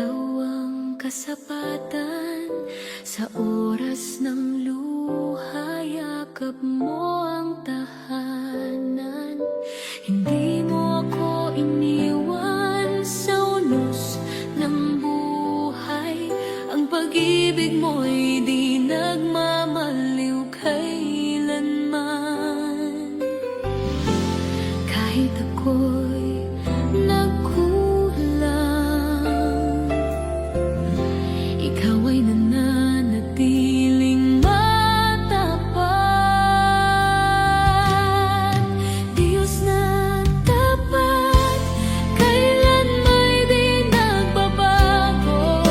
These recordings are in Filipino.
Ikaw ang kasapatan sa oras ng luha, yakap mo ang tahanan. Hindi mo ako iniwan sa unos ng buhay. Ang pag-ibig mo'y di nagmamaliw kailanman. Kahit ako'y nagkulang, ikaw ay nananatiling matapat. Diyos na tapat, kailan may di nagbabago.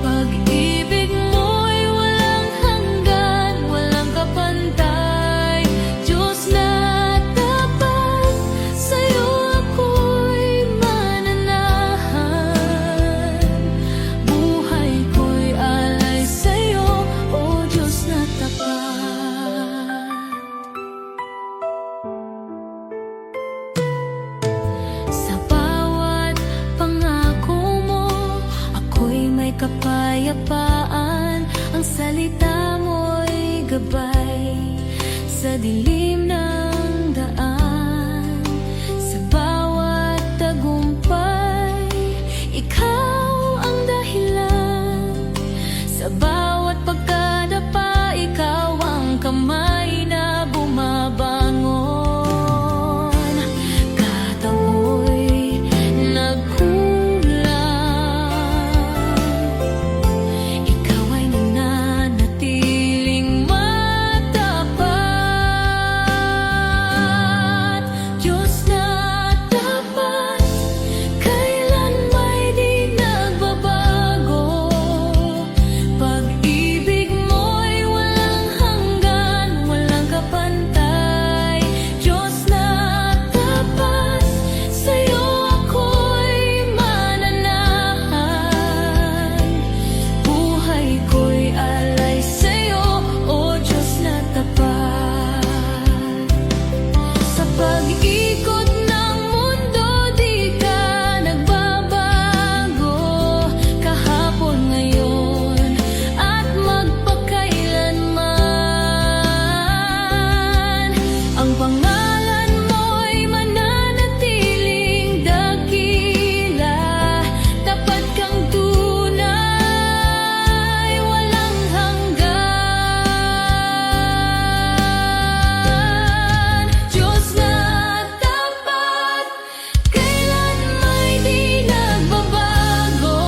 Pag-ibig mo'y walang hanggan, walang kapantay. Diyos na tapat, sa'yo ako'y mananahan. Buhay ko'y alay sa'yo, O Diyos na tapat. Sa bawat pangako mo, ako'y may kapayapaan. Ang salita mo'y gabay sa dilim ng daan. Sa bawat tagumpay, ikaw ang dahilan. Sa bawat pagkadapa, ikaw ang kamay na bumabangon. Kahit ako'y nagkulang, ikaw ay nananatiling matapat. Diyos na tapat, kailan may di nagbabago. Pag-ibig mo'y walang hanggan, walang kapantay. Diyos na tapat, sa'yo ako'y mananahan. Buhay ko'y alay sa'yo, O Diyos na tapat. Sa pag-ikot ng mundo, di ka nagbabago. Kahapon, ngayon, at magpakailanman. Ang pangalan mo'y mananatiling dakila. Tapat kang tunay, walang hanggan. Diyos na tapat, kailan may di nagbabago.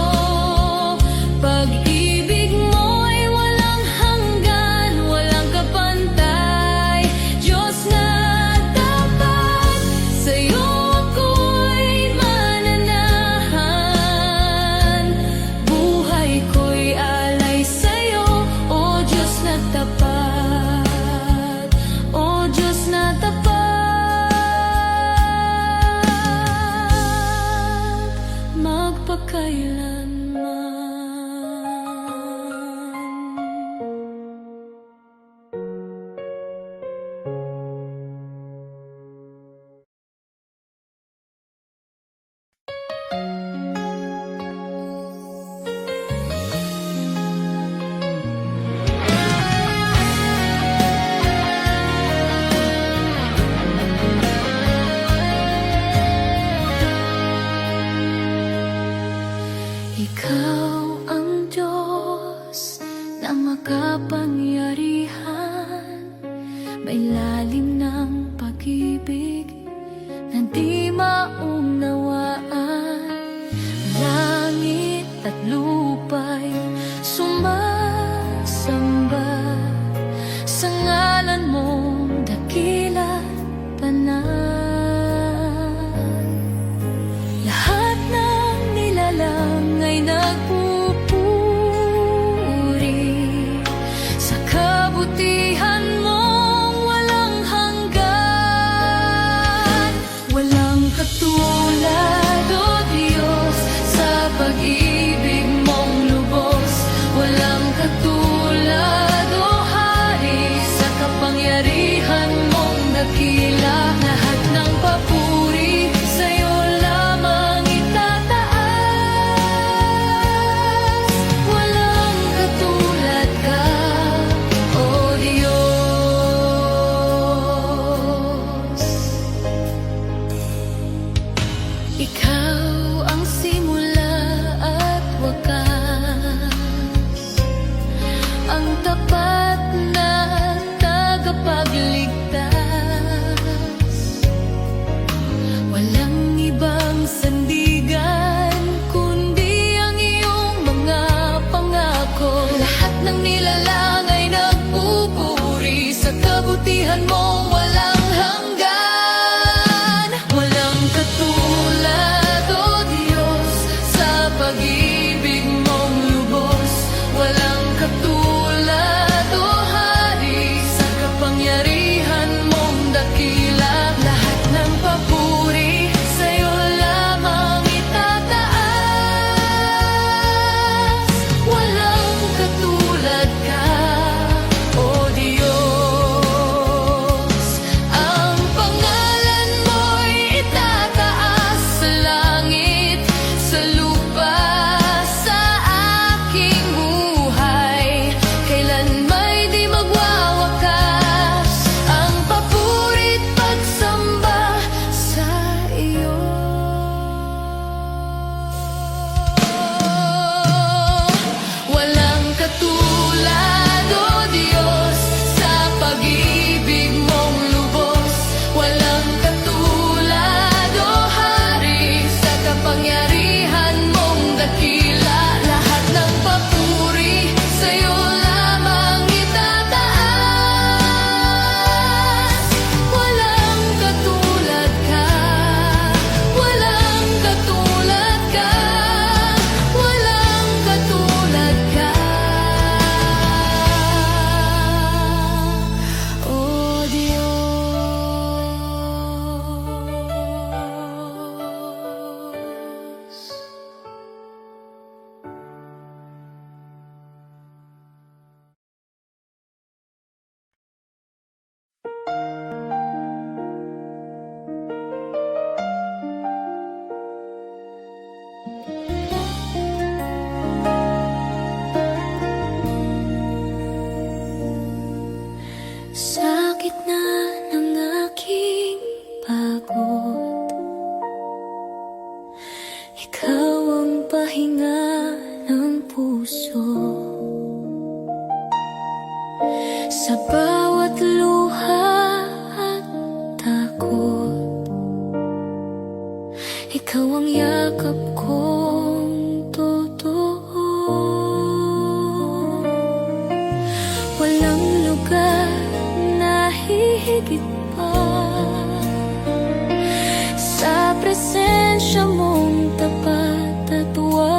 Pag-ibig mo'y walang hanggan, walang kapantay. Diyos na tapat, sa'yo ako'y mananahan. Buhay ko'y alay sa'yo, O Diyos na tapat. O Diyos na tapat, magpakailanman. Ikaw ang Diyos na makapangyarihan, may lalim ng pag-ibig na di maunawaan. Langit at lupa'y sumasamba sa ngalan mong dakila tanan. Lahat ng nilalang ay nagpupuri sa kabutihan mong walang hanggan. Walang katulad, O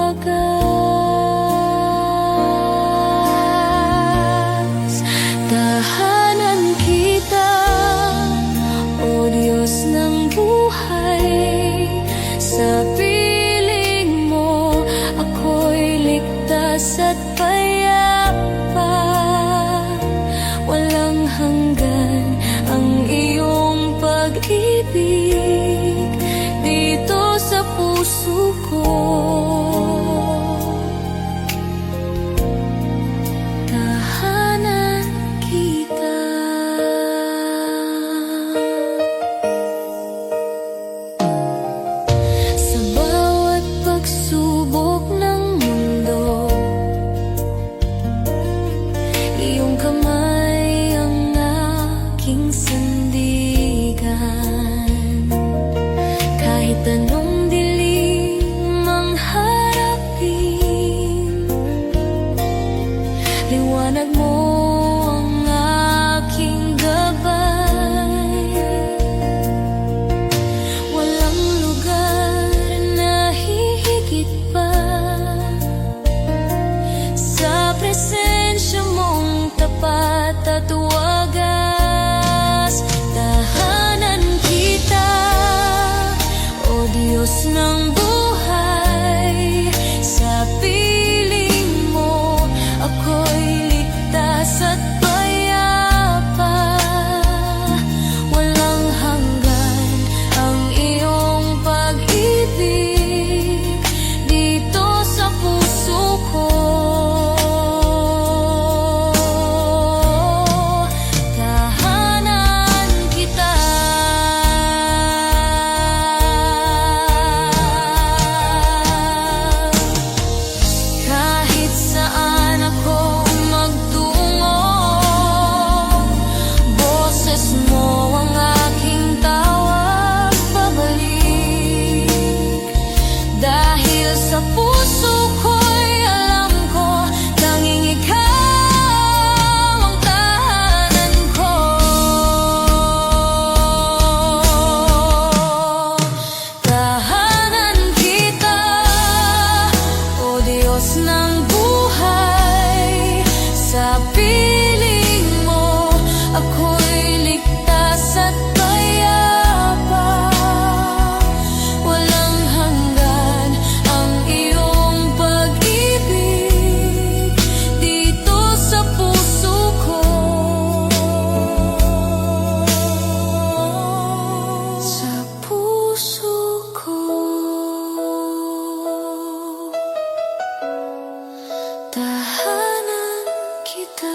wagas. Tahanan kita, O Diyos ng buhay. Sa piling mo ako'y ligtas at payapa. Walang hanggan ang iyong pag-ibig dito sa puso ko. Tahanan kita. Sa bawat pagsubok ng mundo, iyong kamay ang aking sandigan. Kahit anong dilim ang harapin, liwanag mo ang aking gabay. Walang lugar na hihigit pa sa presensya mong tapat at wagas. Tahanan kita, O Diyos ng buhay. Sa piling mo ako'y ligtas at payapa. Walang hanggan ang iyong pag-ibig dito sa puso ko. Tahanan kita. Kahit saan ako magtungo, boses mo ang aking tawag pabalik. Dahil sa puso ko'y alam ko, tanging ikaw ang tahanan ko. Tahanan kita, O Diyos ng buhay. Sa piling mo ako'y ligtas at payapa. Walang hanggan ang iyong pag-ibig dito sa puso ko. Sa puso ko. Tahanan kita.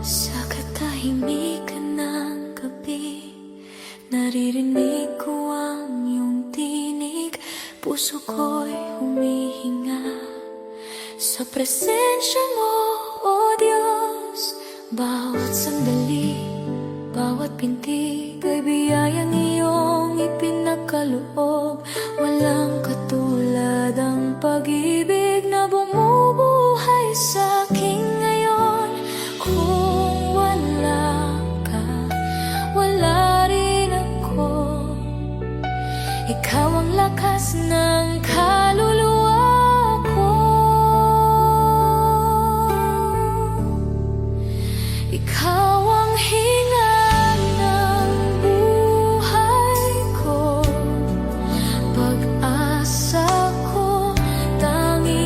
Sa katahimikan ng gabi, naririnig ko ang iyong tinig. Puso ko'y humihinga sa presensya mo, O Diyos. Bawat sandali, bawat pintig ay biyayang iyong ipinakaloob. Walang katulad ang pag-ibig na bumubuhay sa akin ngayon. Kung wala ka, wala rin ako. Ikaw ang lakas ng kaluluwa ko. Ikaw ang hinga ng buhay ko. Pag-asa ko, tanging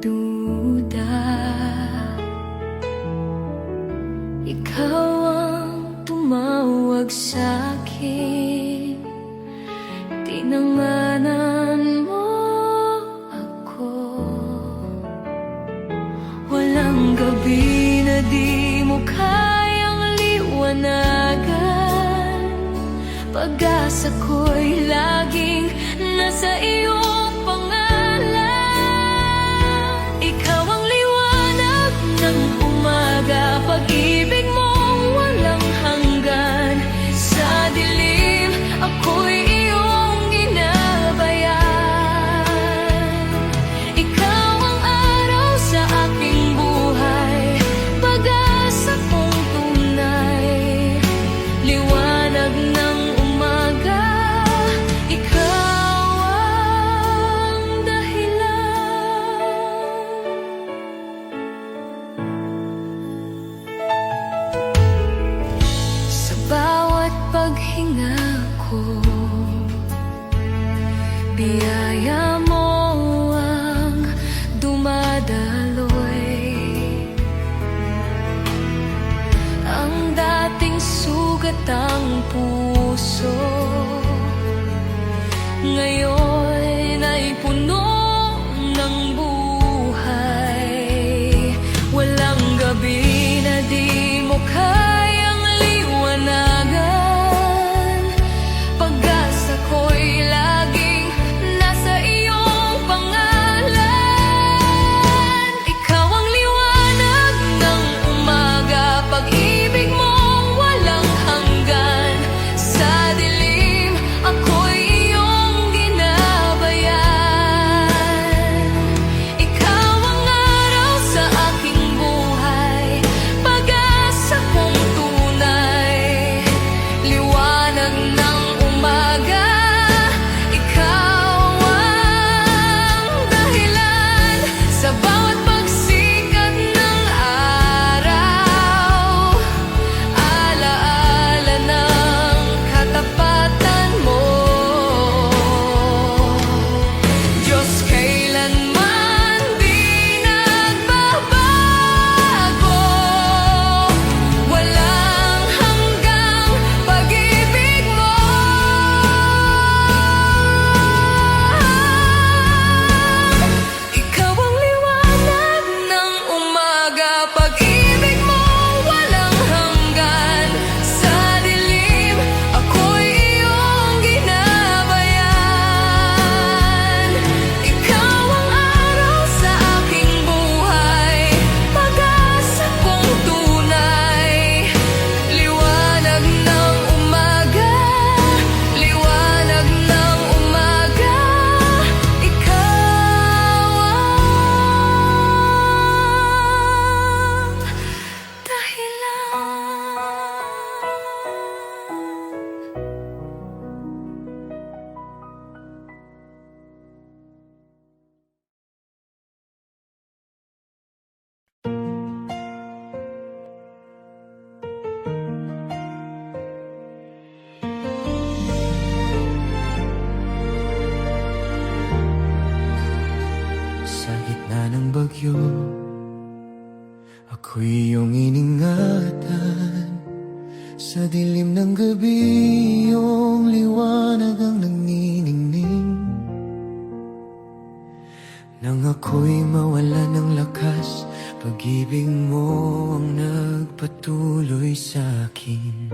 nagduda. Ikaw ang tumawag sa'kin, tinanganan mo ako. Walang gabi na di mo kayang liwanagan. Pag-asa ko'y laging nasa iyong pangalan. Ikaw ang liwanag ng umaga, pag-ibig mong walang hanggan. Sa dilim, ako'y iyong ginabayan. Ikaw ang araw sa aking buhay, pag-asa kong tunay. Liwanag ng umaga, ikaw ang dahilan. Sa bawat paghinga ko, biyaya mo ang dumadaloy. Ang dating sugatang puso, ngayon ay puno ng buhay. Walang gabi na di mo kayang liwanagan. Pag-asa ko'y laging nasa iyong pangalan. Ikaw ang liwanag ng umaga, pag-ibig mong walang hanggan. Sa dilim, ako'y iyong ginabayan. Ikaw ang araw sa aking buhay, pag-asa kong tunay. Liwanag ng umaga, ikaw ang dahilan. Sa bawat pagsikat ng araw, alaala ng katapatan mo. Diyos, kailanman di nagbabago. Walang hanggang pag-ibig mo. Ikaw ang liwanag ng umaga, pag-ibig mo walang hanggan. Sa dilim, ako'y iyong ginabayan. Ikaw ang araw sa aking buhay, pag-asa kong tunay. Liwanag ng umaga, liwanag ng umaga, ikaw ang dahilan. Sa gitna ng bagyo, ako'y iyong iningatan. Sa dilim ng gabi, iyong liwanag ang nagniningning. Nang ako'y mawalan ng lakas, pag-ibig mo ang nagpatuloy sa akin.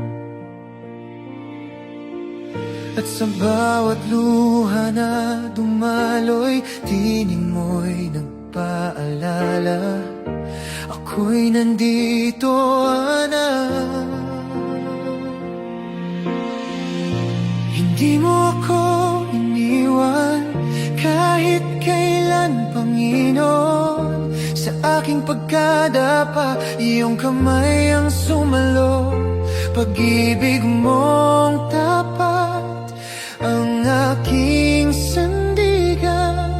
At sa bawat luha na dumaloy, tinig mo'y nagpaalala, ako'y nandito, anak. Hindi mo ako iniwan kahit kailan, Panginoon. Sa aking pagkadapa, iyong kamay ang sumalo. Pag-ibig mong tapat ang aking sandigan.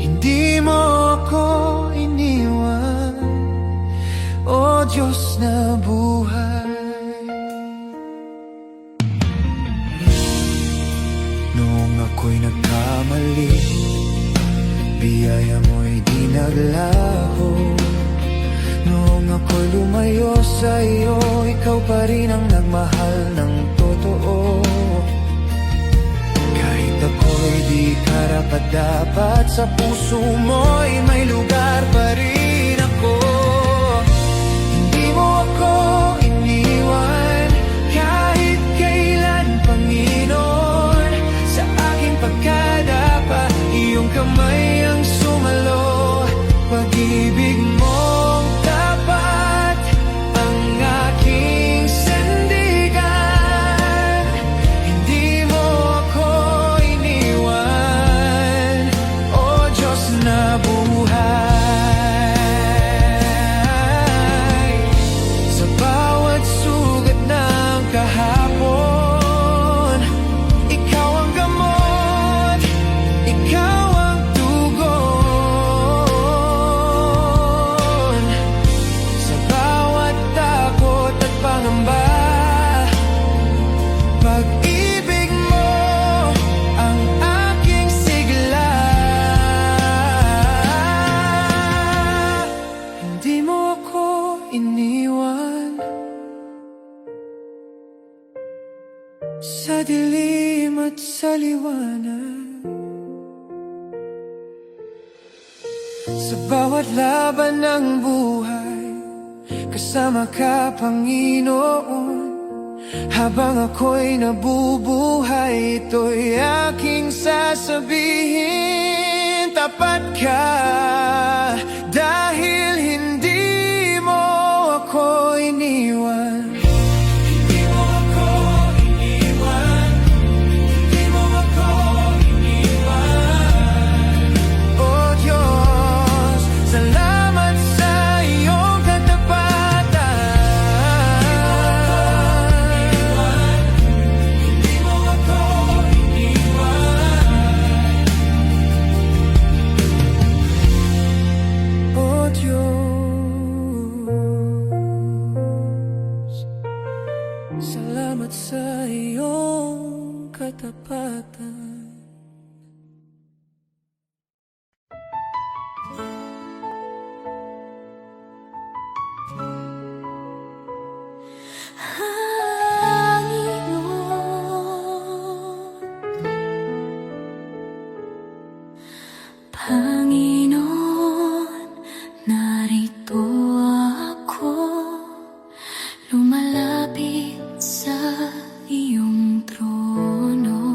Hindi mo ako iniwan, O Diyos na buhay. Noong ako'y nagkamali, biyaya mo'y di naglaho. Noong ako'y lumayo sa iyo, ikaw pa rin ang nagmahal ng totoo. Kahit ako'y di karapat-dapat, sa puso mo'y may lugar pa rin ako. Hindi mo ako iniwan kahit kailan, Panginoon. Sa aking pagkadapa, iyong kamay ang sumalo. Pag-ibig mong tapat ang aking sandigan. Hindi mo ako iniwan, O Diyos na buhay. Sa bawat sugat ng kahapon, ikaw ang gamot, ikaw ang tugon. Sa bawat takot at pangamba, pag-ibig mo ang aking sigla. Hindi mo ako iniwan sa dilim at sa liwanag. Sa bawat laban ng buhay, kasama ka, Panginoon. Habang ako'y nabubuhay, ito'y aking sasabihin. Tapat ka dahil hindi mo ako iniwan. Hindi mo ako iniwan. Hindi mo ako iniwan. O Diyos, salamat sa iyong katapatan. Hindi mo ako iniwan. O Diyos, salamat sa iyong katapatan. Panginoon, narito ako, lumalapit sa iyong trono.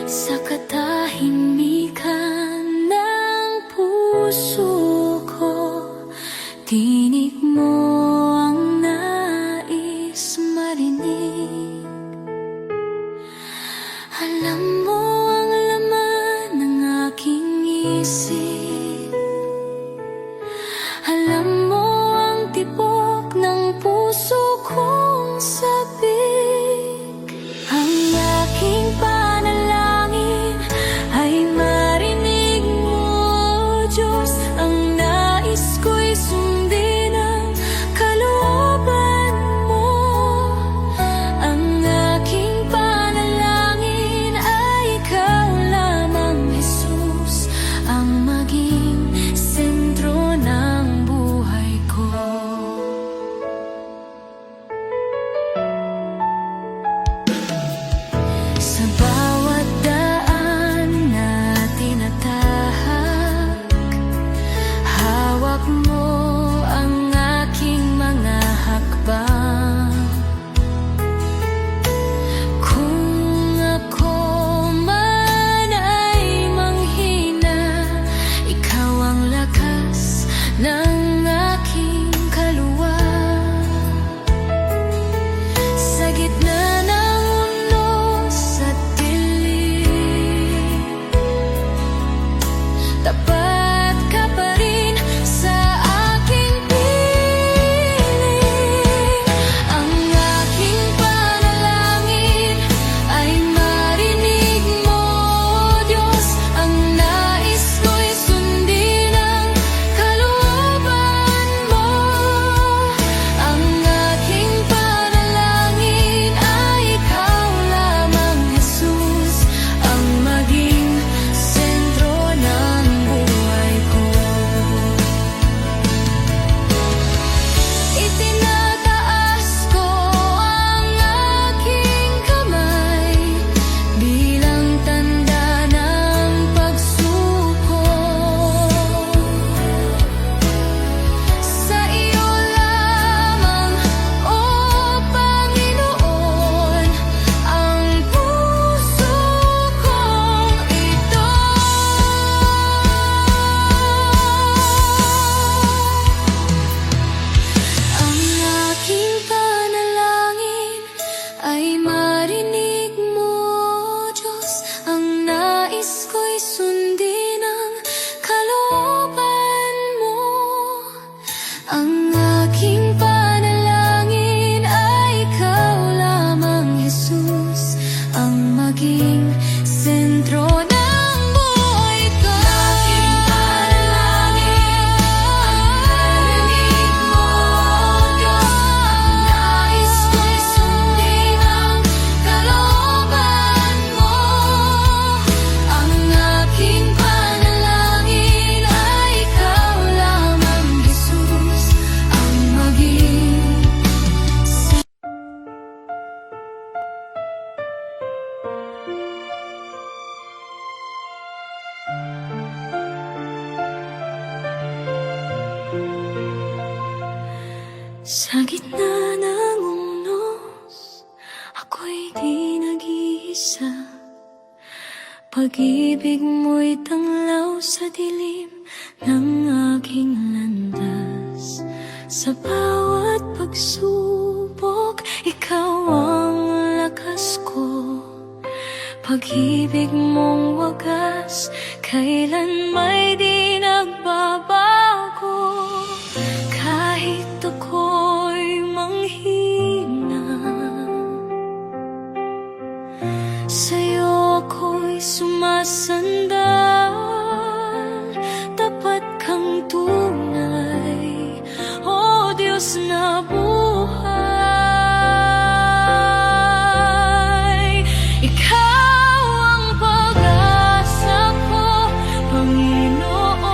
Sa katahimikan ng puso ko, tinig mo ang nais marinig. Alam mo ang laman ng aking isip. Alam mo ang tibok ng puso kong sabik. Ang aking panalangin ay marinig mo, Diyos. Ang nais ko'y sundin Sa gitna ng unos, ako'y di nag-iisa. Pag-ibig mo'y tanglaw sa dilim ng aking landas. Sa bawat pagsubok, ikaw ang lakas ko. Pag-ibig mong wagas, kailan may di nagbabago. Kahit ako'y manghina, sa'yo ako'y sumasandal. Tapat kang tunay, O Diyos na buhay. Ikaw ang pag-asa ko, Panginoon.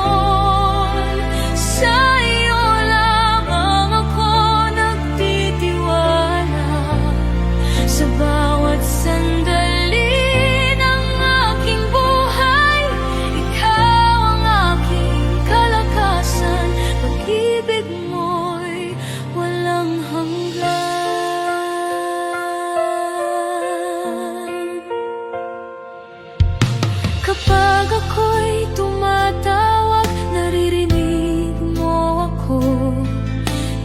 Sa iyo lamang ako nagtitiwala. Sa bawat sandali ng aking buhay, ikaw ang aking kalakasan. Pag-ibig mo'y walang hanggan. Kapag ako'y tumatawag, naririnig mo ako.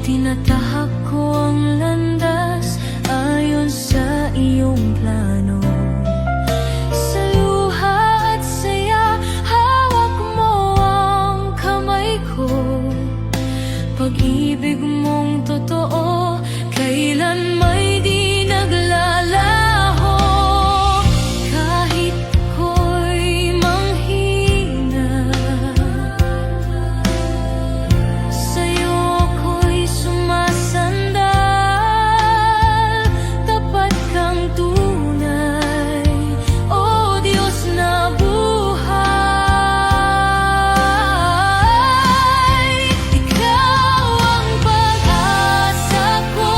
Tinatahak ko ang landas ayon sa iyong plano. Sa luha at saya, hawak mo ang kamay ko. Pag-ibig mong totoo, kailan may di naglalaho. Kahit ako'y manghina, sa'yo ako'y sumasandal. Tapat kang tunay, O Diyos na buhay. Ikaw ang pag-asa ko,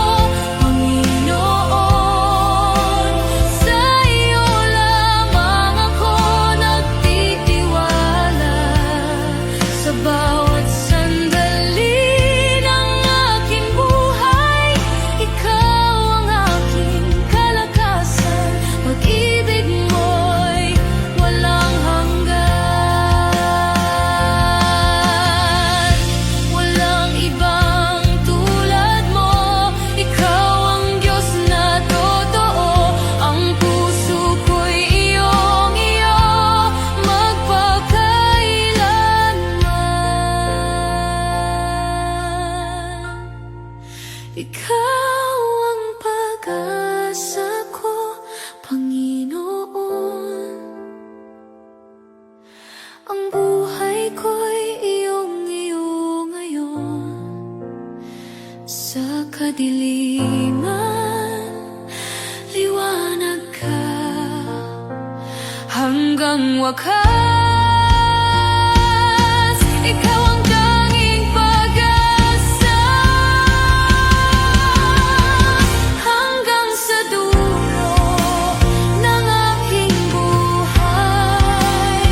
Panginoon. Sa iyo lamang ako nagtitiwala. Sa bawat sandali ng aking buhay, ikaw ang aking kalakasan. Pag-ibig mo'y walang hanggan. Walang ibang tulad mo. Ikaw ang Diyos na totoo. Ang puso ko'y iyong-iyo magpakailanman. Ikaw ang pag-asa ko, Panginoon. Ang buhay ko'y iyong-iyo ngayon. Sa kadiliman, liwanag ka hanggang wakas. Ikaw ang tanging pag-asa hanggang sa dulo ng aking buhay.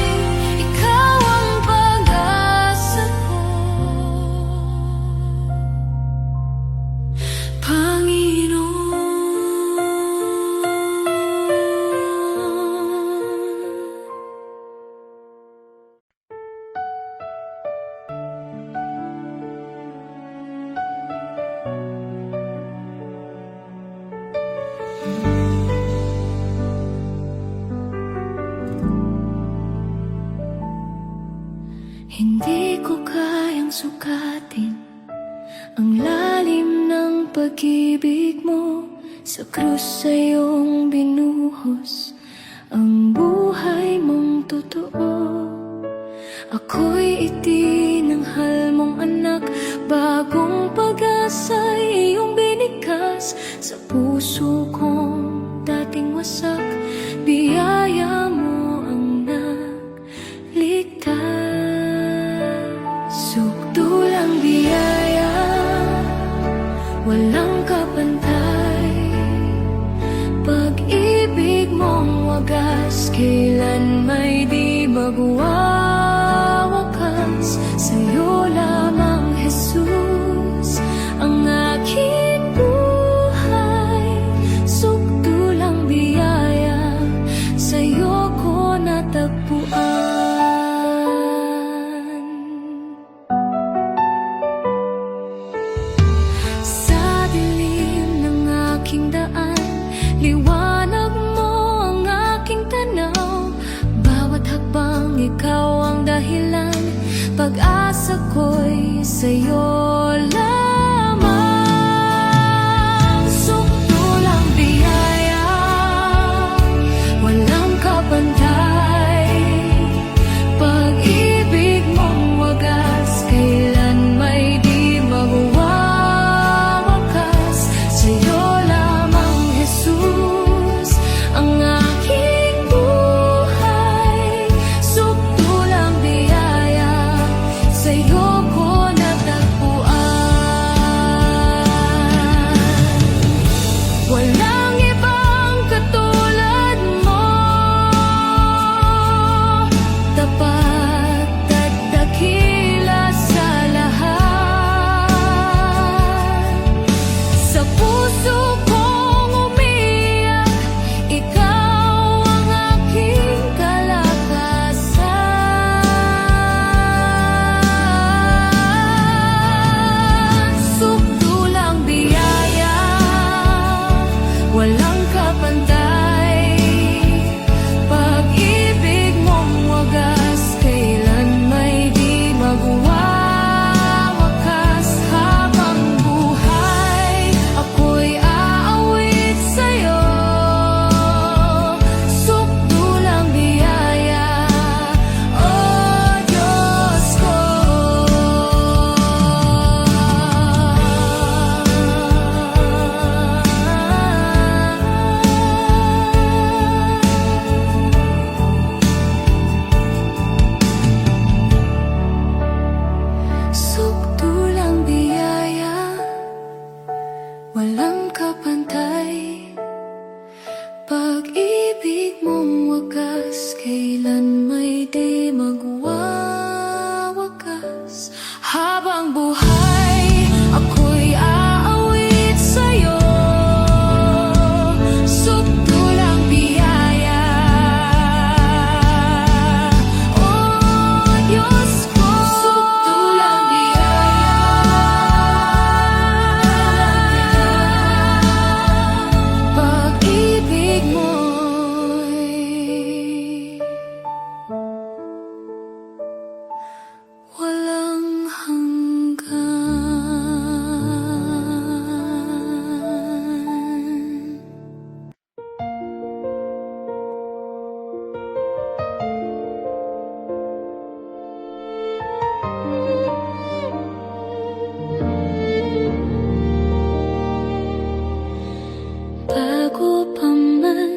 Ikaw ang pag-asa ko, Panginoon. Hindi ko kayang sukatin ang lalim ng pag-ibig mo. Sa krus sa'yong binuhos ang buhay mong totoo. Ako'y itinanghal mong anak, bagong pag-asa iyong binikas. Sa puso kong dating wasak, biyaya mo ang nagligtas. Sukdulang biyaya, walang kapantay. Pag-ibig mong wagas, kailan may di magwawakas. Sa'yo lamang, Jesus, ang aking pag-asa ko'y sa'yo lamang. Sukdulang biyaya, walang kapantay. Pag-ibig mong wagas, kailan may di mawawakas. Sa'yo lamang, Jesus, ang aking buhay. Sukdulang biyaya, sa'yo ko natagpuan. Walang ibang katulad mo, tapat at dakila sa lahat. Sa puso kong umiyak, ikaw ang aking kalakasan. Sukdulang biyaya, walang kapantay. Pag-ibig mong wagas, kailan may di magwawakas. Habang buhay, ako'y aawit sa'yo. Sukdulang biyaya, oh Diyos ko. Sukdulang biyaya, walang kapantay. Pag-ibig mong wagas, kailan may di magwawakas. Habang buhay, ako'y aawit sa'yo. Sukdulang biyaya, oh Diyos ko. Sukdulang biyaya, pag-ibig mo'y walang hanggan. Bago pa man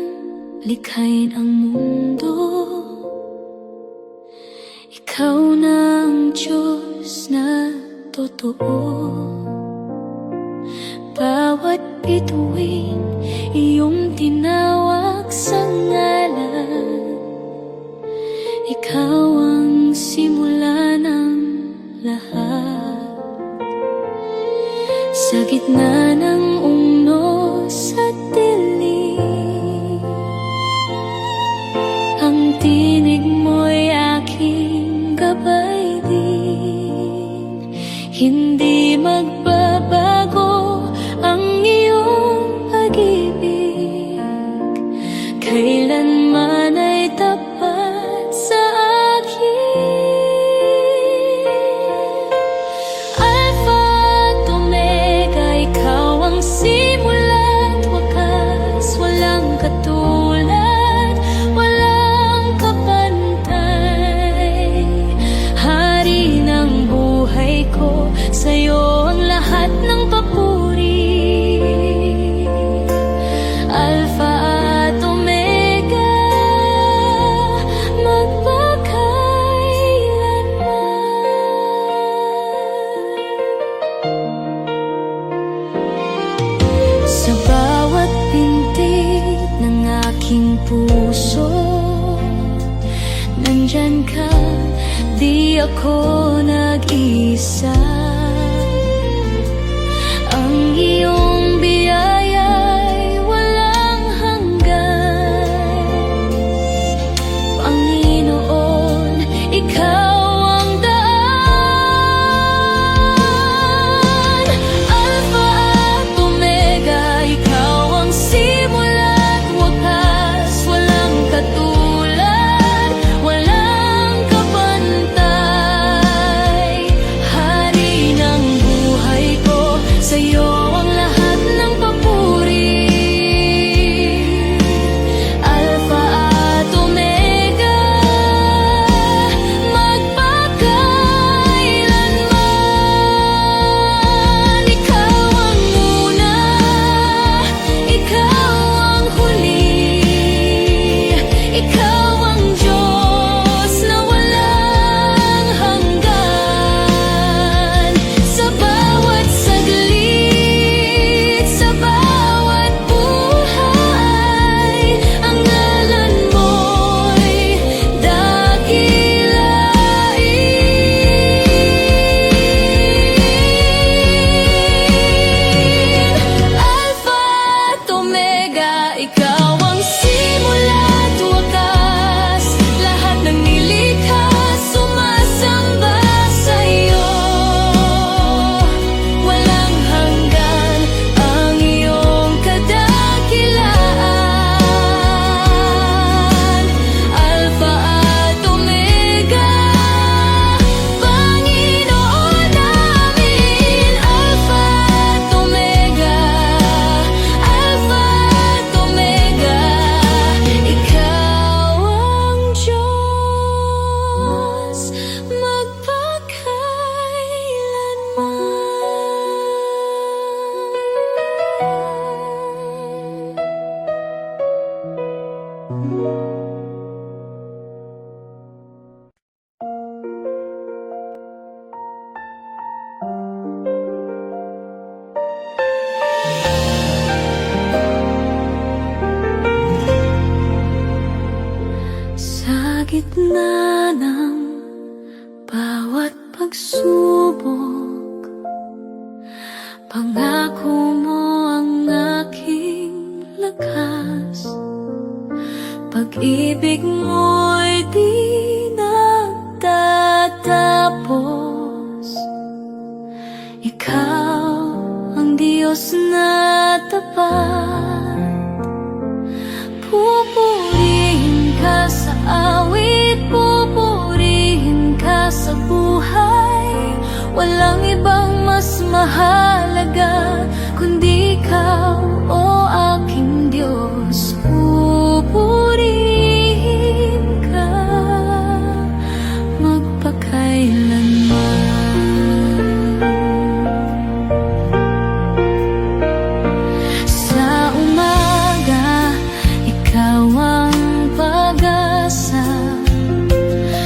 likhain ang mundo, ikaw na ang Diyos na totoo. Bawat bituin iyong tinawag sa ngalan. Ikaw ang simula ng lahat. Sa gitna ng unos at dilim, ang tinig mo'y aking gabay din. Hindi magbabago ang iyong pag-ibig, kailanman ay tapat sa akin. Alpha at Omega, ikaw ang simula't wakas. Walang katulad, walang kapantay. Hari ng buhay ko, sa'yo ang lahat ng papuri. Alpha at Omega, magpakailanman. Sa bawat pintig ng aking puso, nandyan ka, di ako nag-isa. Ang iyong biyaya'y walang hanggan. Panginoon, ikaw ang daan. Alpha at Omega, ikaw ang simula't wakas. Walang katulad, walang kapantay. gitna ng bawat pagsubok, pangako mo ang aking lakas. Pag-ibig mo'y di nagtatapos. Ikaw ang Diyos na tapat. Pupurihin ka sa awit, pupurihin ka sa buhay. Walang ibang mas mahalaga kundi ikaw, o aking Diyos. Pupurihin ka magpakailanman. Sa umaga, ikaw ang pag-asa.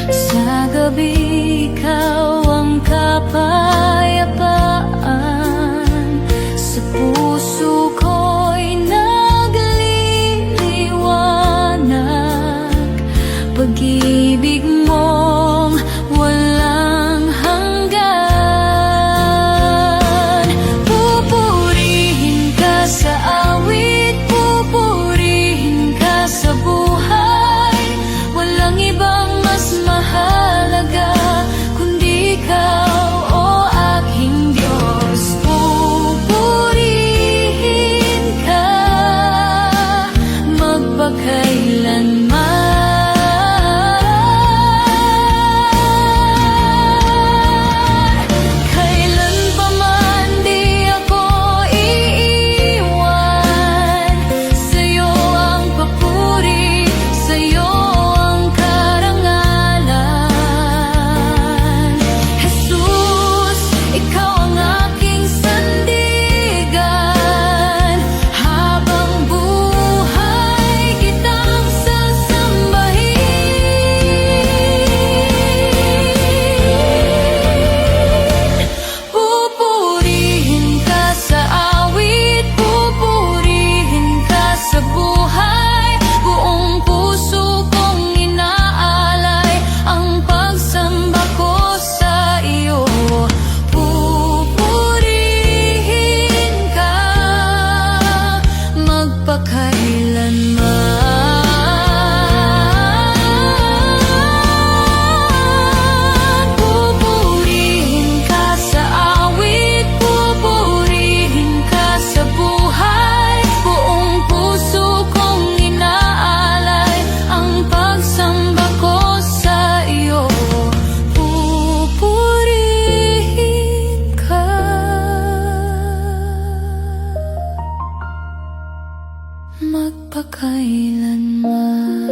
Sa gabi, ikaw ang kapayapaan. Sa puso ko'y nagliliwanag pag-ibig mong walang hanggan. Pupurihin ka sa awit, pupurihin ka sa buhay. Walang ibang mas mahalaga kundi ikaw, o aking Diyos. Pupurihin ka magpakailanman. Kailan pa man di ako iiwan. Sa'yo ang papuri, sa'yo ang karangalan. Jesus, ikaw ang aking sandigan. Habang buhay kitang sasambahin. Pupurihin ka sa awit, pupurihin ka sa buhay. Buong puso kong inaalay ang pagsamba ko sa iyo. Pupurihin ka magpakailanman. Pupurihin ka sa awit, pupurihin ka sa buhay. Buong puso kong inaalay ang pagsamba ko sa iyo. Pupurihin ka magpakailanman.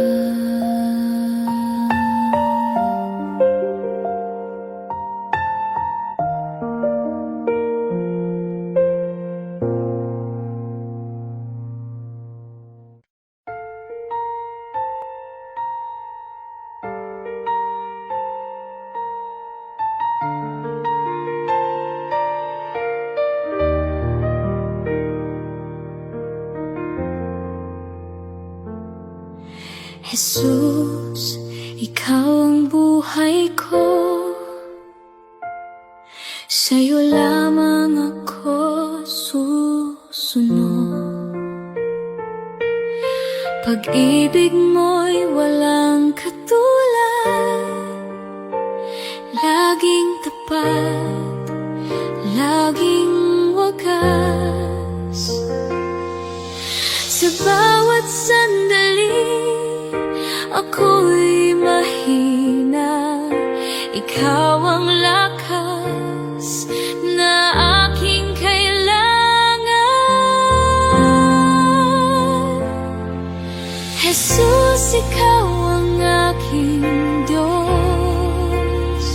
Jesus, ikaw ang buhay ko. Sa'yo lamang ako susunod. Pag-ibig mo'y walang katulad. Laging tapat, laging wagas. Sa bawat sandali ako'y mahina. Ikaw ang lakas na aking kailangan. Jesus, ikaw ang aking Diyos.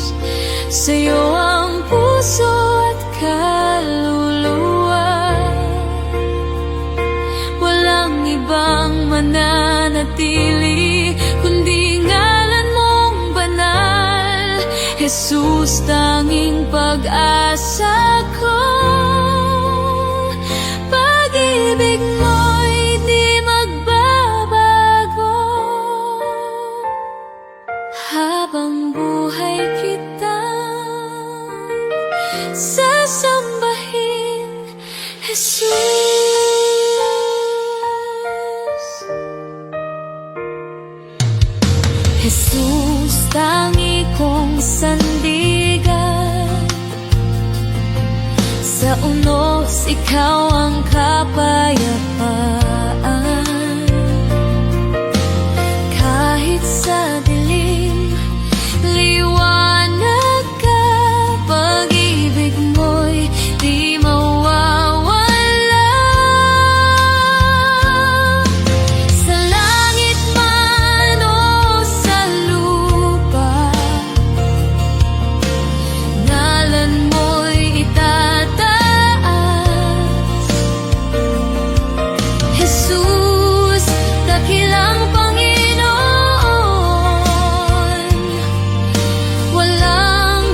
Sa'yo ang puso at kaluluwa. Walang ibang mananatili kundi ngalan mong banal. Jesus, tanging pag-asa ko. Pag-ibig mo'y di magbabago. sasambahin, Jesus. Jesus, tangi kong sandigan, sa unos ikaw ang kapayapaan. Kahit sa dilim, liwanag ka, pag-ibig mo'y di mawawala. Sa langit man o sa lupa, ngalan mo'y itataas. Jesus, dakilang Panginoon, walang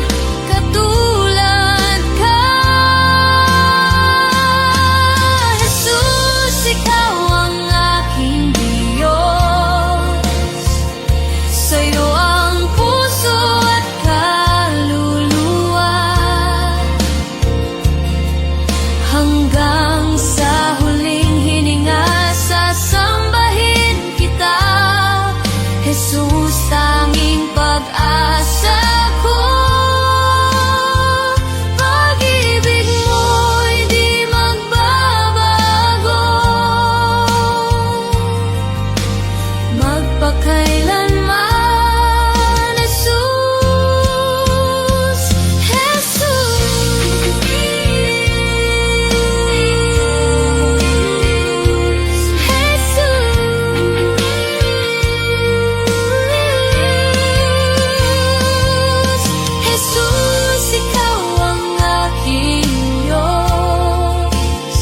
katulad ka. Jesus, ikaw ang aking Diyos, sa'yo ang puso at kaluluwa. Hanggang sa huling hininga, sasambahin kita. Jesus, tanging pag-asa ko. Pag-ibig mo'y di magbabago, magpakailanman. Jesus, Jesus, ikaw ang aking Diyos,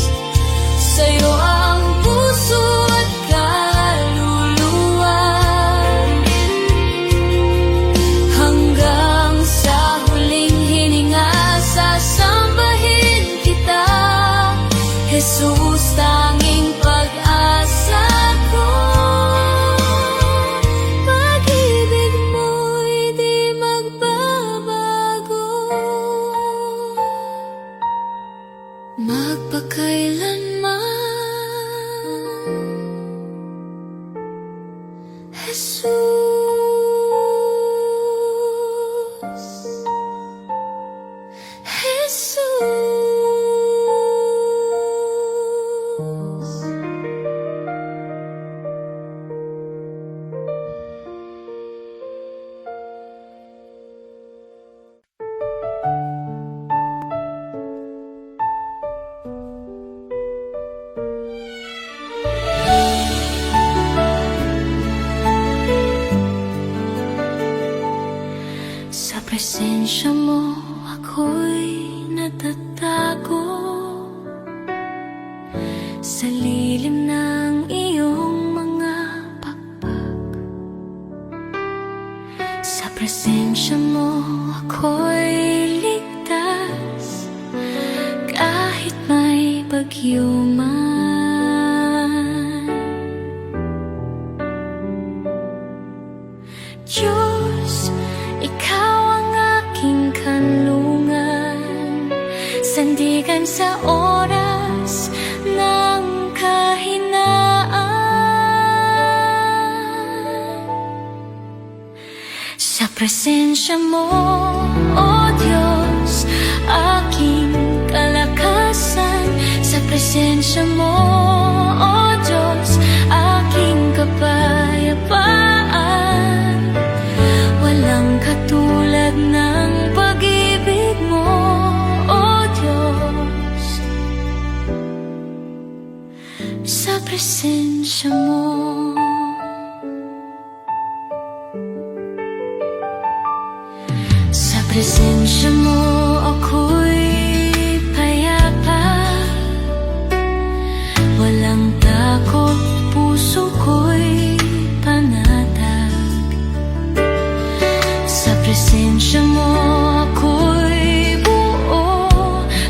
sa'yo ang puso at kaluluwa. Hanggang sa huling hininga, sasambahin kita. Jesus, tanging pag-asa ko. Pag-ibig mo'y di magbabago, magpakailanman. Jesus, Jesus. Sa presensya mo ako'y natatago, sa lilim ng iyong mga pakpak. Sa presensya mo ako'y ligtas, kahit may bagyo man. Diyos, ikaw ang aking kanlungan, sandigan sa oras ng kahinaan. Sa presensya mo, O Diyos, aking kalakasan. Sa presensya mo, O Diyos, aking kapayapaan. Walang katulad ng pag-ibig mo, O Diyos. Sa presensya mo, sa presensya mo ako'y payapa. Walang takot, puso ko'y panatag. Sa presensya mo ako'y buo,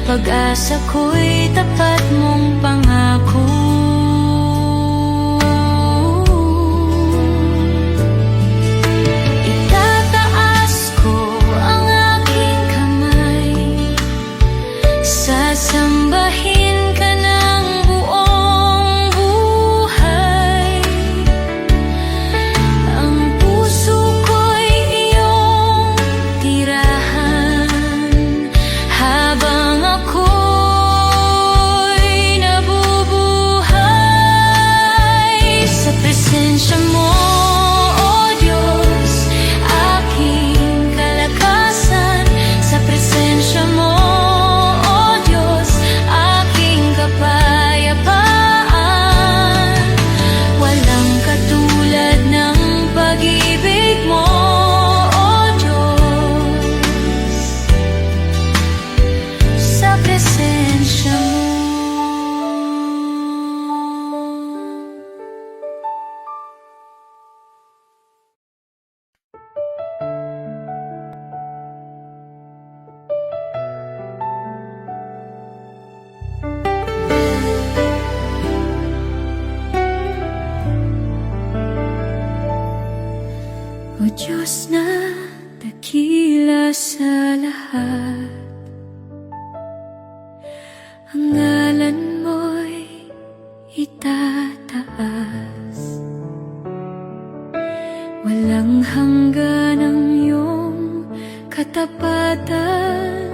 pag-asa ko'y tapat mong pangako. Itataas ko ang aking kamay lahat. Ang ngalan mo'y itataas. Walang hanggan ang iyong katapatan.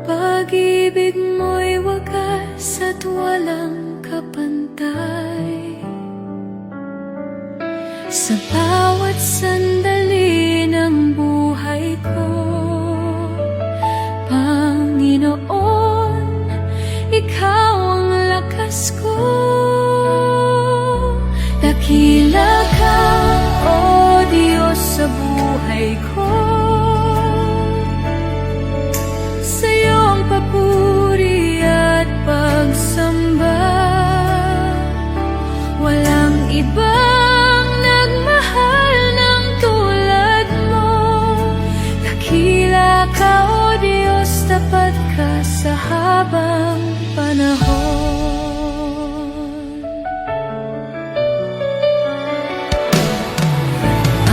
Pag-ibig mo'y wagas at walang kapantay. Sa bawat sandali ng buhay ko, Panginoon, Ikaw ang lakas ko. Dakila ka, O Diyos, sa buhay ko. Sa iyong papuri at pagsamba, walang ibang nagmahal ng tulad mo. Dakila ka, O Diyos, tapat ka sa habang panahon.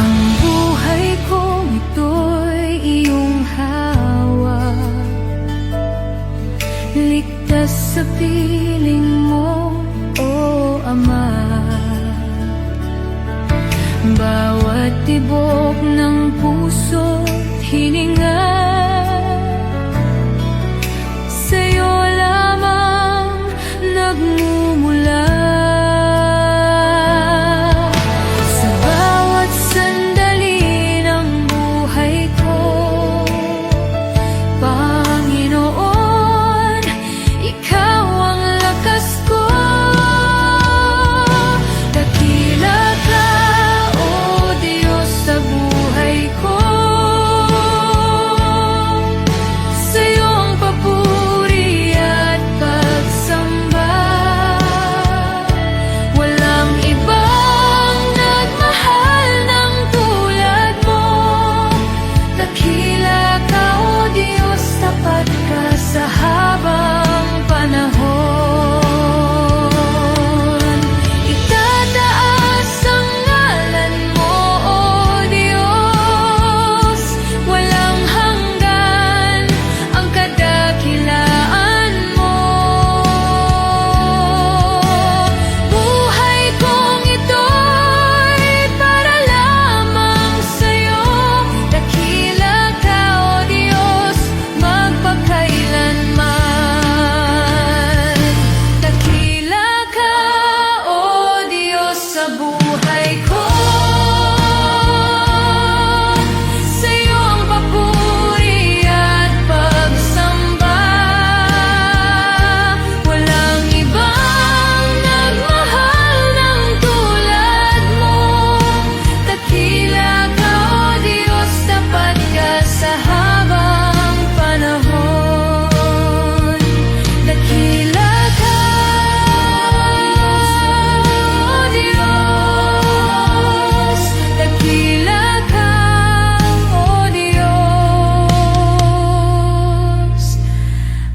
Ang buhay kong ito'y iyong hawak. Ligtas sa piling mo, O Ama. Bawat tibok ng puso't hininga, sa'yo lamang nagmumula. Sa bawat sandali ng buhay ko, Panginoon, Ikaw ang lakas ko. Dakila ka, O Diyos, sa buhay ko. Sa iyong papuri at pagsamba, walang ibang nagmahal ng tulad mo. Dakila ka, O Diyos, tapat ka sa habang panahon. Itataas ang ngalan mo, O Diyos. Walang hanggan ang kadakilaan mo. Buhay kong ito'y para lamang sa'yo. Dakila ka, O Diyos, magpakailanman. Dakila ka, O Diyos, sa buhay ko. Sa iyong papuri at pagsamba, walang ibang nagmahal ng tulad mo. Dakila ka, O Diyos, tapat ka sa habang panahon. Dakila ka, O Diyos. Dakila ka, O Diyos,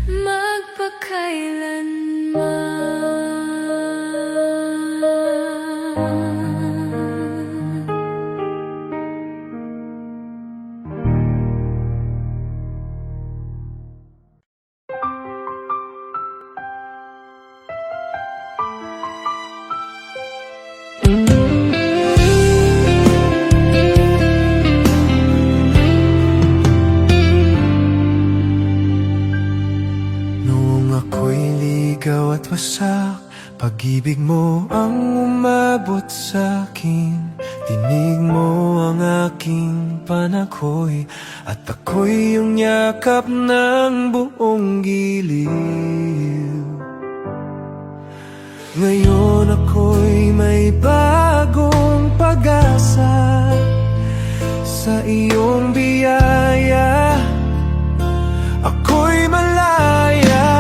magpakailanman. Noong ako'y ligaw at wasak, pag-ibig mo ang umabot sa'kin. Tinig mo ang aking panakoy, at ako'y iyong yakap ng buong giliw. Ngayon ako'y may bagong pag-asa sa iyong biyaya. Ako'y malaya,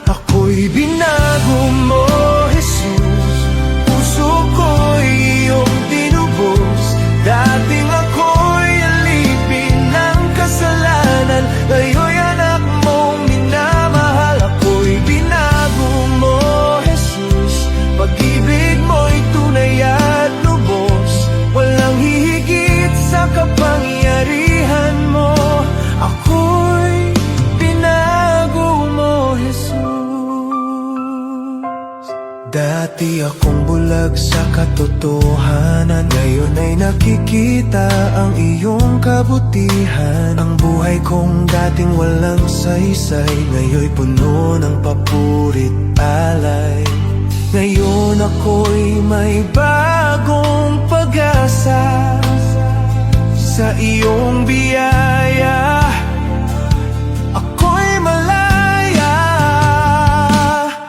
ako'y binago mo, Jesus. Puso ko'y iyong tinubos. Dating ako'y alipin ng kasalanan, ngayon'y anak mong minamahal. Ako'y binago mo, Jesus. Pag-ibig mo'y tunay at lubos. Walang hihigit sa kapangyarihan mo. Dati akong bulag sa katotohanan, ngayon ay nakikita ang iyong kabutihan. Ang buhay kong dating walang saysay, ngayon'y puno ng papurit alay. Ngayon ako'y may bagong pag-asa sa iyong biyaya. Ako'y malaya,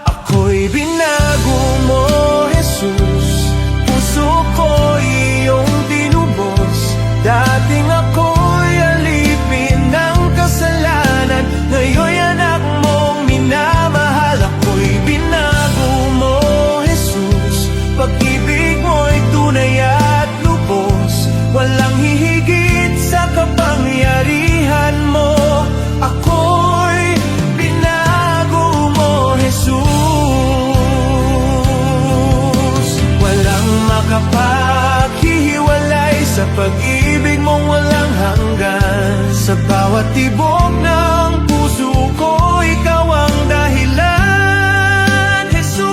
ako'y binago mo, Jesus. Puso ko'y iyong tinubos. Dating ako'y alipin ng kasalanan, ngayon'y anak mong minamahal. Ako'y binago mo, Jesus. Pag-ibig mo'y tunay at lubos. Walang hihigit sa kapangyarihan mo. Ako'y binago mo, Jesus. Walang makapaghihiwalay sa pag-ibig mong walang hanggan. Sa bawat tibok ng puso ko, ikaw ang dahilan, Jesus.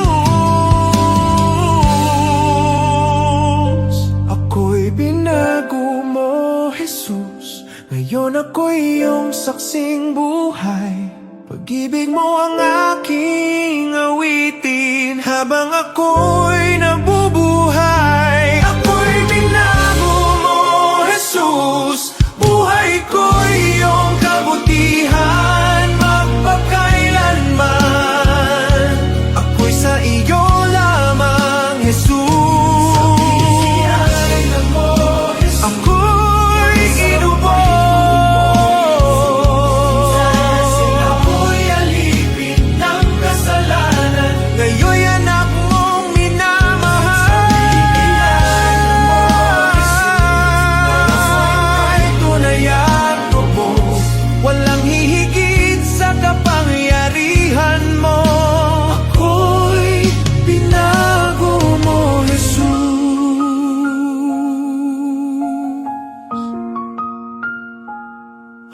Ako'y binago mo, Jesus. Ngayon ako'y iyong saksing buhay. Pag-ibig mo ang aking awitin habang ako'y nabubuhay. Ako'y binago mo, Jesus. Buhay ko'y iyong kabutihan magpakailanman. Ako'y sa iyo lamang, Jesus. Ako'y inubos. Ako'y alipin ng kasalanan, ngayon'y anak mong minamahal. Tunay at lubos, walang hihigit sa kapangyarihan mo. Ako'y binago mo, Jesus.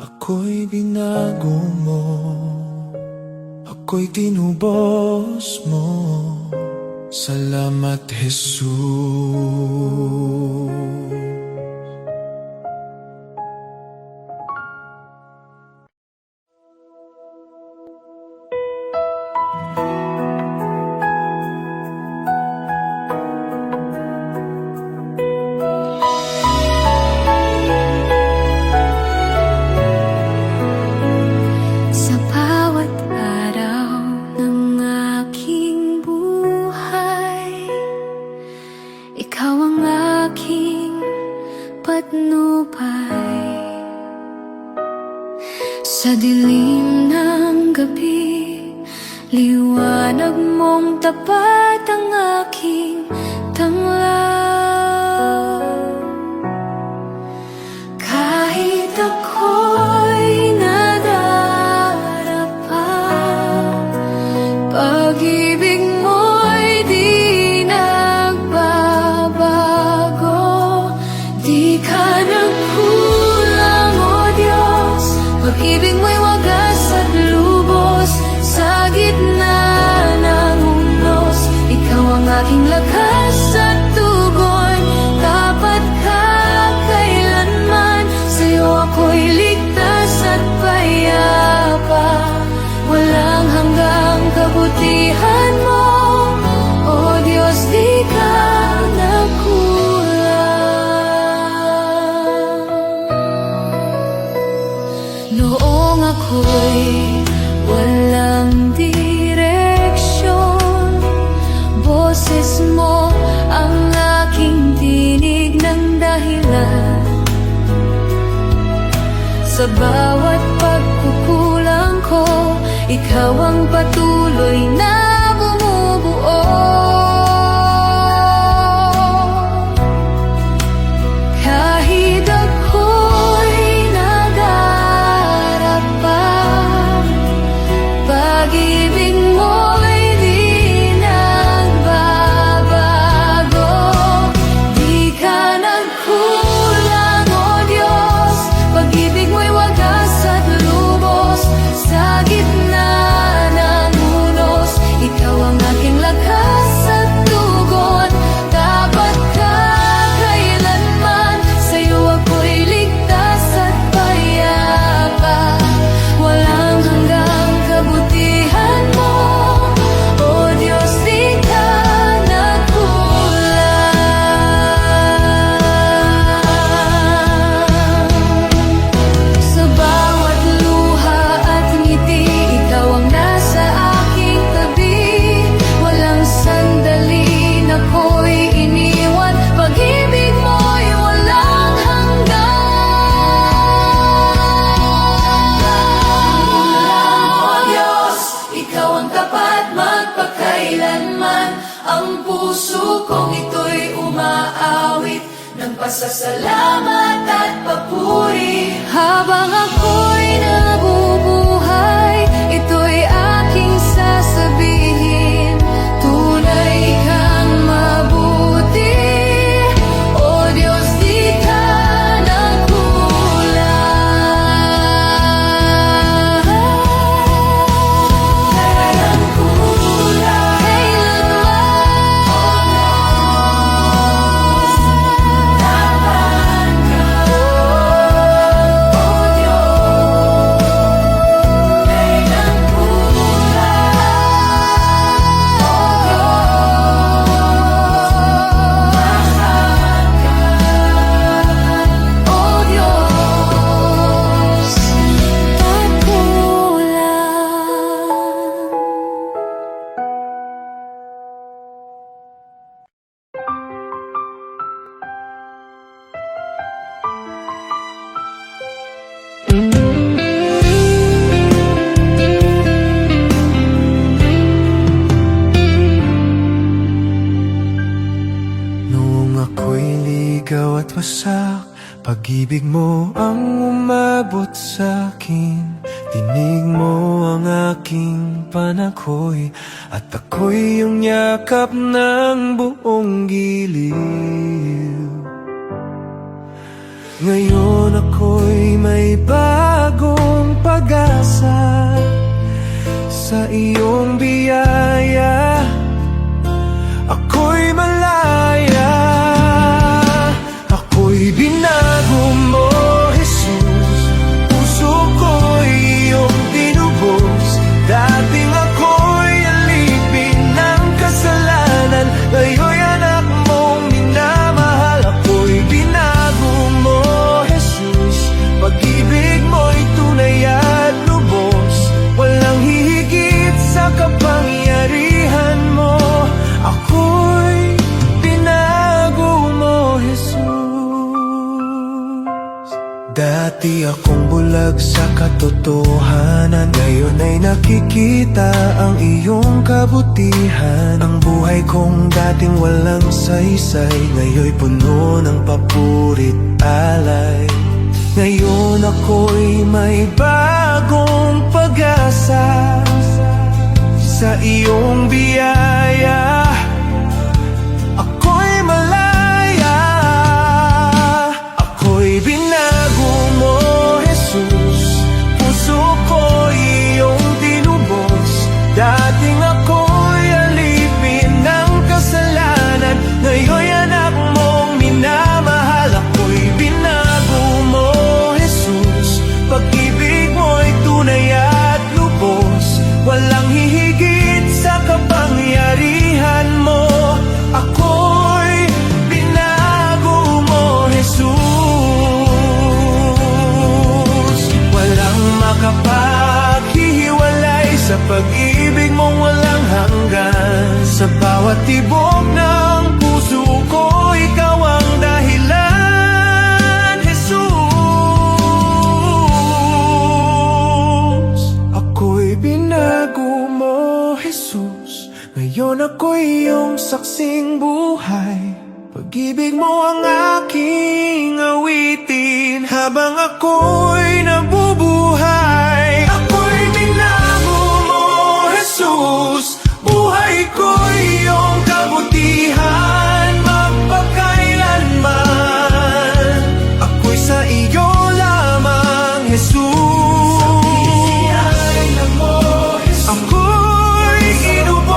Ako'y binago mo, ako'y tinubos mo. Salamat, Jesus. Sa bawat araw ng aking buhay, ikaw ang aking patnubay. Sa dilim ng gabi, liwanag mong tapat ang aking tanglaw. Kahit ako'y nadarapa, pag-ibig mo'y di nagbabago. Di ka nagkulang, O Diyos. Pag-ibig mo'y wagas at lubos. Sa gitna ng unos, ikaw ang aking lakas at tugon. Tapat ka kailanman, sa'yo ako'y ligtas at payapa. Walang hanggang kabutihan mo, O Diyos, di ka nagkulang. Noong ako'y walang direksyon, boses mo ang aking tinig ng dahilan. Sa bawat pagkukulang ko, ikaw ang patuloy na bumubuo. Kahit ako'y nadarapa, pag-ibig mo'y di nagbabago. Di ka nagkulang, O Diyos. Pag-ibig mo'y wagas at lubos. Sa gitna Ang puso kong ito'y umaawit ng pasasalamat at papuri. Habang ako'y nabubuhay, ito'y aking sasabihin. Tunay kang mabuti, O Diyos, di ka nagkulang. Walang kulang kailanman. Tapat ka, O Diyos. Walang kulang, O Diyos. Noong ako'y ligaw at wasak, pag-ibig mo ang umabot sa'kin. Tinig mo ang aking panakhoy, at ako'y iyong yakap ng buong giliw. Ngayon ako'y may bagong pag-asa sa iyong biyaya. Ako'y malaya, ako'y binago mo, Jesus. Puso ko'y iyong tinubos. Dating ako'y alipin ng kasalanan, ngayon'y anak mong minamahal. Ako'y binago mo, Jesus. Pag-ibig mo'y tunay at lubos. Walang hihigit sa kapangyarihan mo. Ako'y binago mo, Jesus. Dati akong bulag sa katotohanan, ngayon ay nakikita ang iyong kabutihan. Ang buhay kong dating walang saysay, ngayon'y puno ng papurit alay. Ngayon ako'y may bagong pag-asa sa iyong biyaya. Ako'y malaya, ako'y binago mo, Jesus. Puso ko'y iyong tinubos. Dating ako'y alipin ng kasalanan, ngayon'y anak mong minamahal. Ako'y binago mo, Jesus. Pag-ibig mo'y tunay at lubos. Walang hihigit sa kapangyarihan mo. Ako'y binago mo, Jesus. Walang makapaghihiwalay sa pag-ibig mong walang hanggan. Sa bawat tibok ng puso ko, ikaw ang dahilan, Jesus. Ako'y binago mo, Jesus. Ngayon ako'y iyong saksing buhay. Pag-ibig mo ang aking awitin. Habang ako'y nabubuhay, ako'y binago mo, Jesus. Buhay ko'y iyong kabutihan, magpakailanman. Ako'y sa iyo lamang, Jesus. Ako'y inubos.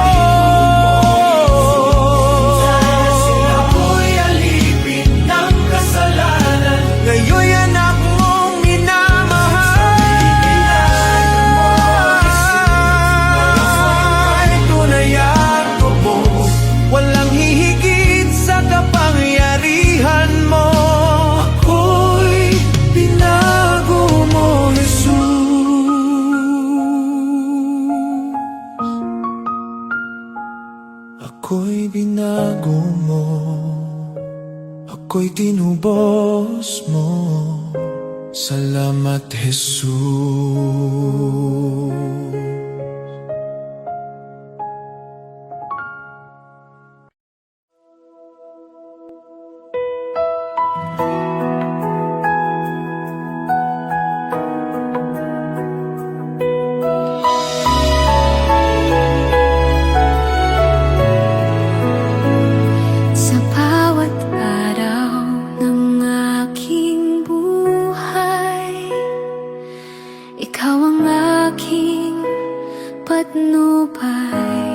Ako'y alipin ng kasalanan, ngayon'y anak mong minamahal. Tunay at lubos. Walang hihigit sa kapangyarihan mo. Ako'y binago mo, Jesus. Ako'y binago mo, ako'y tinubos mo. Salamat, Jesus. aking patnubay.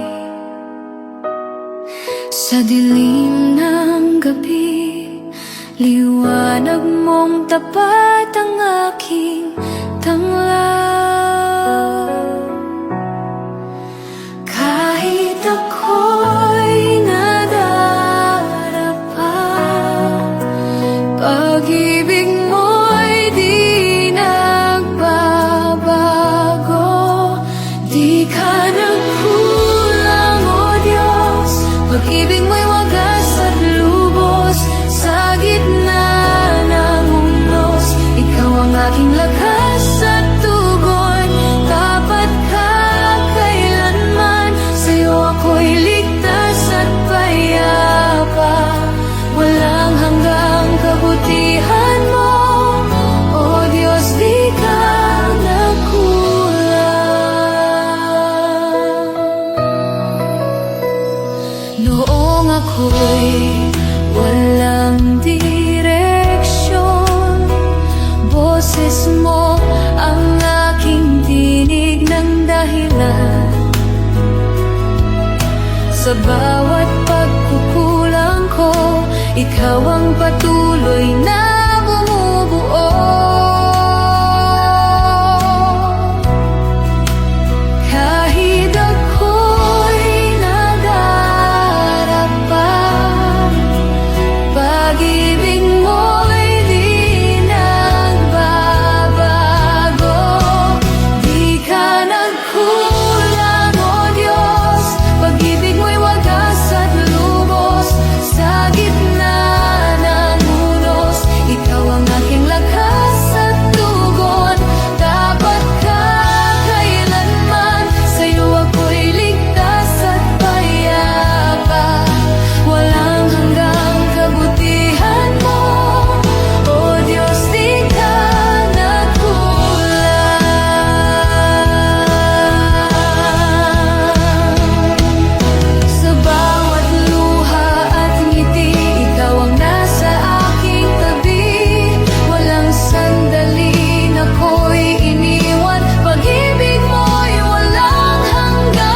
Sa dilim ng gabi, liwanag mong tapat ang aking tanglaw. Kahit ako'y nadarapa, pag-ibig mo'y di nagbabago. Di ka nagkulang, O Diyos, pag-ibig mo'y wagas at lubos. Sa gitna ng unos, ikaw ang aking lakas at tugon. Tapat ka kailanman, sa'yo ako'y ligtas at payapa. Walang hanggang kabutihan mo, O Diyos, di ka nagkulang. Noong ako'y walang direksyon, boses mo ang aking tinig ng dahilan. Sa bawat pagkukulang ko, ikaw ang patuloy na bumubuo. Kahit ako'y nadarapa, pag-ibig mo'y di nagbabago. Di ka nagkulang, O Diyos, pag-ibig mo'y wagas at lubos. Sa gitna ng unos, ikaw ang aking lakas at tugon. Tapat ka kailanman, sa'yo ako'y ligtas at payapa. Walang hanggang kabutihan mo, O Diyos, di ka nagkulang. Sa bawat luha at ngiti, ikaw ang nasa aking tabi. Walang sandali na ko'y iniwan, pag-ibig mo'y walang hanggan.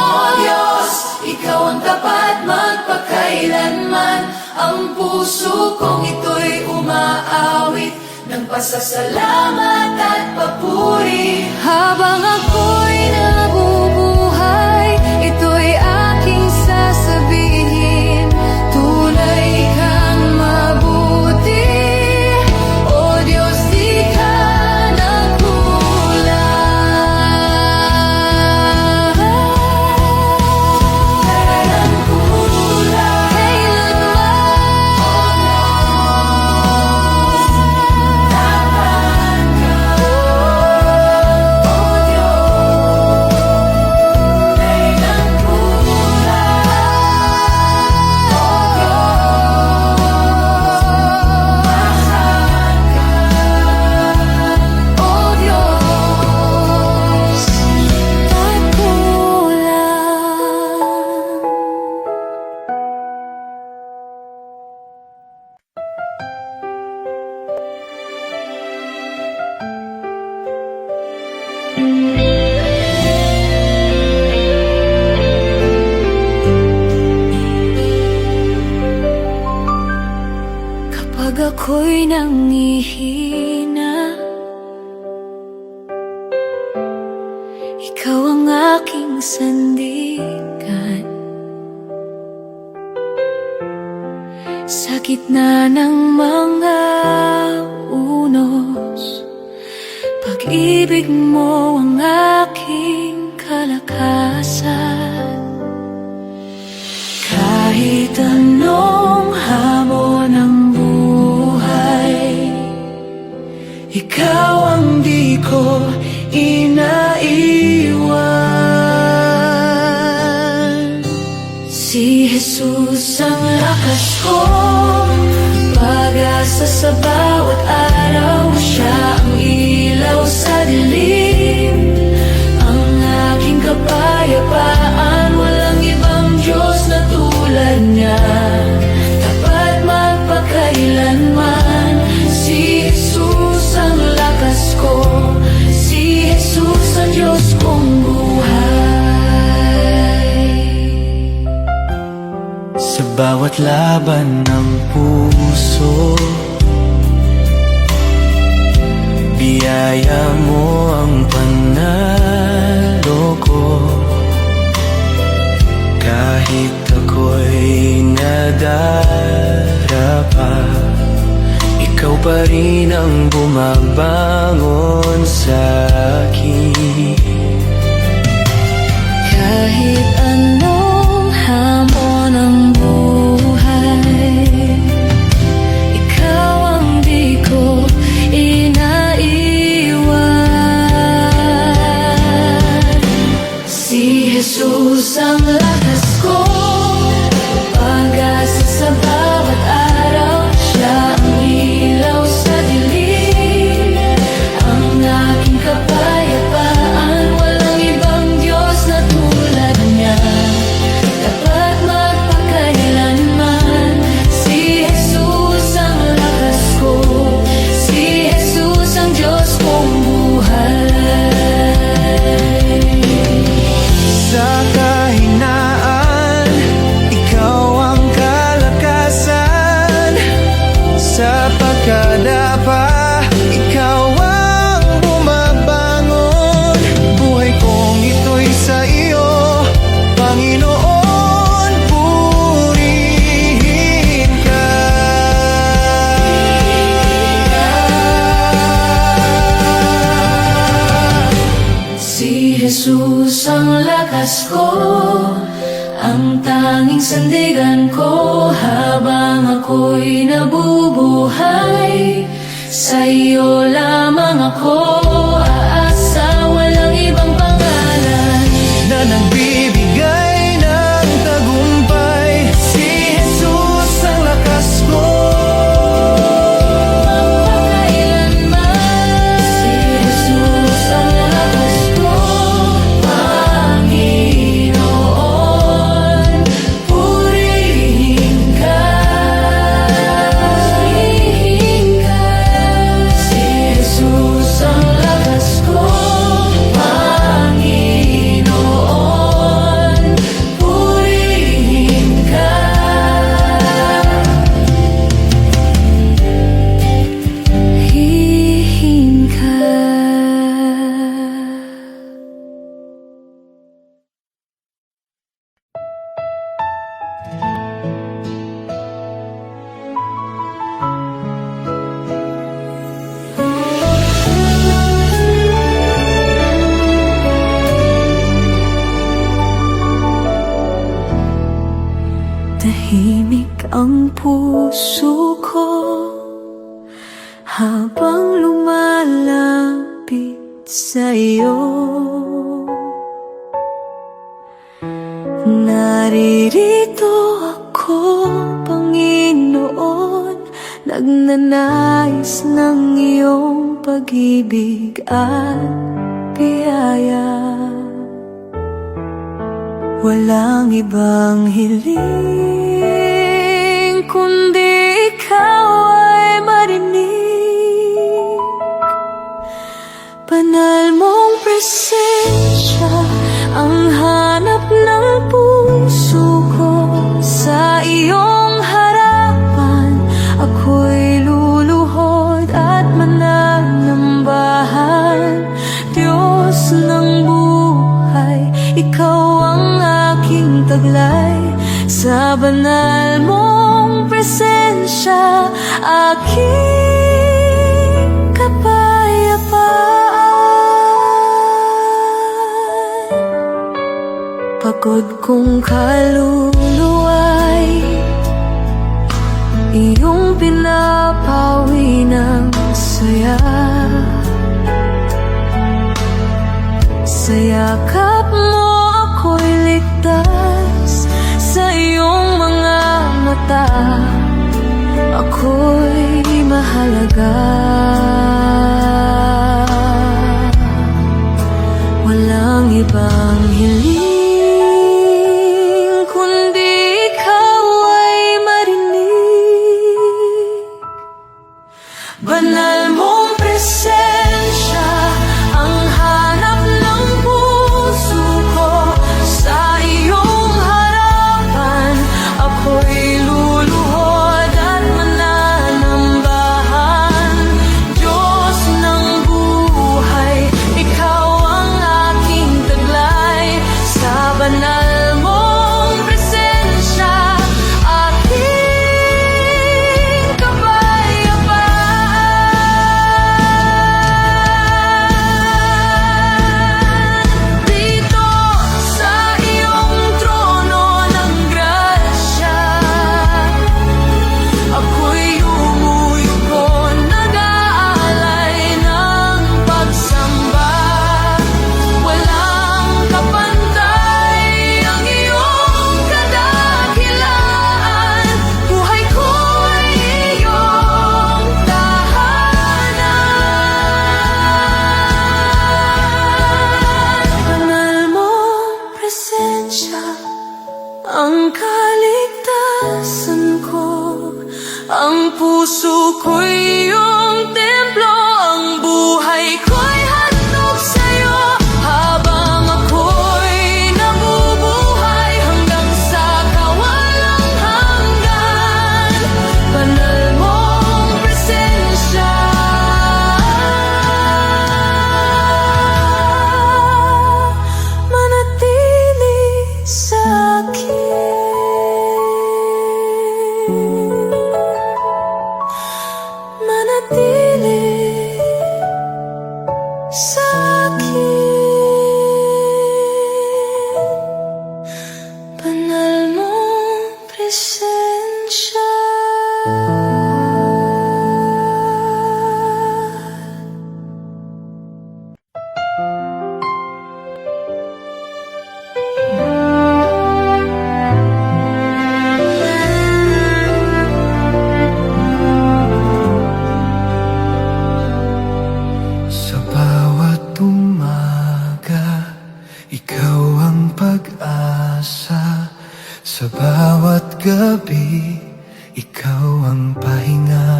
O Diyos, ikaw ang tapat magpakailanman. Ang puso kong ito'y umaawit ng pasasalamat at papuri. Habang ako'y nabubuhay, ito'y aking sasabihin. Tunay kang mabuti, O Diyos, di ka nagkulang. Kailan kulang, kailanman, tapat ka, O Diyos. Kailan kulang, O Diyos. Mahal ka, O Diyos. Kapag ako'y nangihina, ikaw ang aking sandigan. Sa gitna ng mga unos, pag-ibig mo ang aking kalakasan. Kahit anong hamon ng buhay, ikaw ang di ko inaiwan. Si Jesus ang lakas ko, pag-asa sa bawat araw. Siya ang ilaw sa dilim, ang aking kapayapaan. Walang ibang Diyos na tulad niya, tapat magpakailanman. Si laban ng puso. Biyaya mo ang panalo ko. Kahit ako'y nadarapa, ikaw pa rin ang bumabangon sa'kin. Kahit anong hamon ng buhay, ikaw ang di ko inaiwan. Si Jesus ang lakas ko, pag-asa sa bawat araw. Siya ang ilaw sa dilim, ang aking kapayapaan. Walang ibang Diyos na tulad niya, dapat magpakailanman. Si Jesus ang lakas ko, si Jesus ang Diyos kong buhay. Sa kahinaan, ikaw ang kalakasan. Sa pagkadapa, ikaw ang bumabangon. Buhay kong ito'y sa iyo, Panginoon, purihin ka. Si Jesus ang lakas ko, ang tanging sandigan ko. Habang ako'y nabubuhay, sa iyo lamang ako aasa. Walang ibang pangalan Na nagbibigay ng tagumpay. Si Jesus ang lakas ko. magpakailanman. Si Jesus ang lakas ko, Panginoon, purihin ka. Si Jesus ang lakas ko, Panginoon, purihin ka. Hihin ka. Tahimik ang puso ko habang lumalapit sa iyo. Naririto ako, Panginoon, nagnanais ng iyong pag-ibig at biyaya. Walang ibang hiling kundi ikaw ay marinig. Banal mong presensya ang hanap ng puso ko. Sa iyong harapan ako'y luluhod at mananambahan. Diyos ng buhay, ikaw ang aking taglay. Sa banal mong presensya, aking kapayapaan. Pagod kong kaluluwa'y iyong pinapawi ng saya. Sa yakap mo ako'y ligtas, sa iyong mga mata ako'y mahalaga. Walang ibang hiling kundi ikaw ay marinig. Banal mong presensya ang hanap ng puso ko. Sa iyong harapan ako'y luluhod sa'kin. Banal mong presensya. Sa bawat umaga, ikaw ang pag-asa. Sa bawat gabi, ikaw ang pahinga.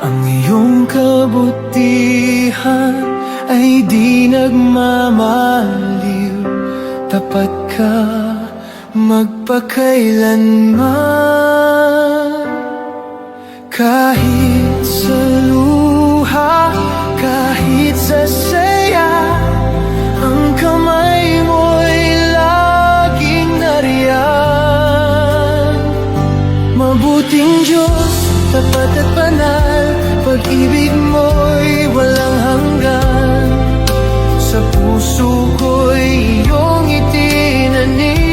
Ang iyong kabutihan ay di nagmamaliw. Tapat ka magpakailanman. Kahit sa luha, kahit sa saya, ang kamay mo'y laging nariyan. Mabuting Diyos, tapat at banal, pag-ibig mo'y walang hanggan. Sa puso ko'y iyong itinanim.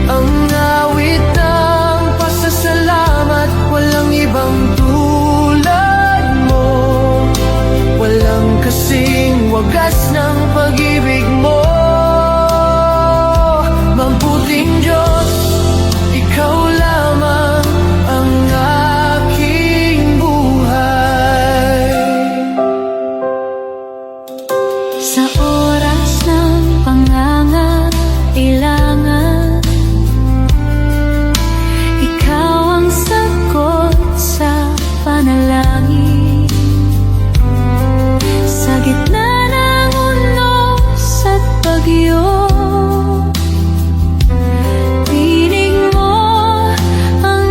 Ang awit ng pasasalamat, walang ibang tulad mo. Walang kasing wagas ng pag-ibig mo. Mabuting Diyos, ikaw lamang ang aking buhay. Sa oras ng pangangailangan, ikaw ang sagot sa panalangin. Sa gitna ng unos at bagyo, tinig mo ang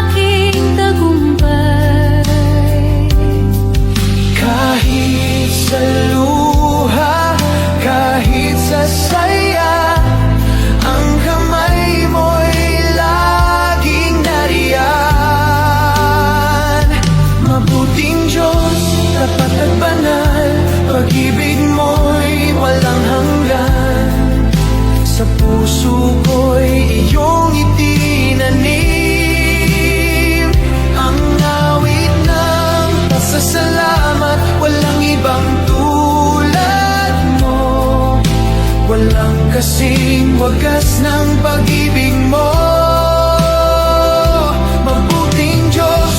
aking tagumpay. Kahit sa luha, kahit sa saya, ang kamay mo'y laging nariyan. Mabuting Diyos, tapat at banal, pag-ibig mo'y walang hanggan. Sa puso ko'y iyong itinanim. Ang awit ng pasasalamat, walang ibang tulad mo. Walang kasing wagas ng pag-ibig mo. Mabuting Diyos,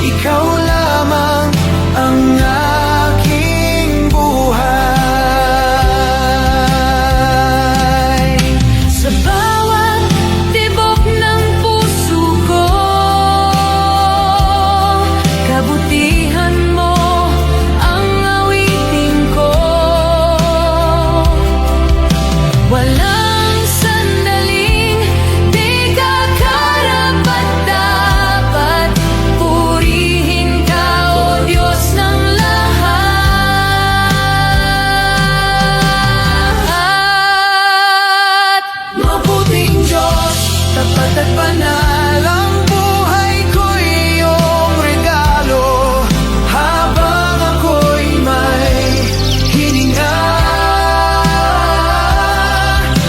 ikaw lamang ang aking buhay. Sa bawat tibok ng puso ko, kabutihan mo ang awitin ko. Walang sandaling di ka karapat-dapat. Purihin ka, O Diyos ng lahat. Mabuting Diyos, tapat at banal, ang buhay ko'y iyong regalo. Habang ako'y may hininga,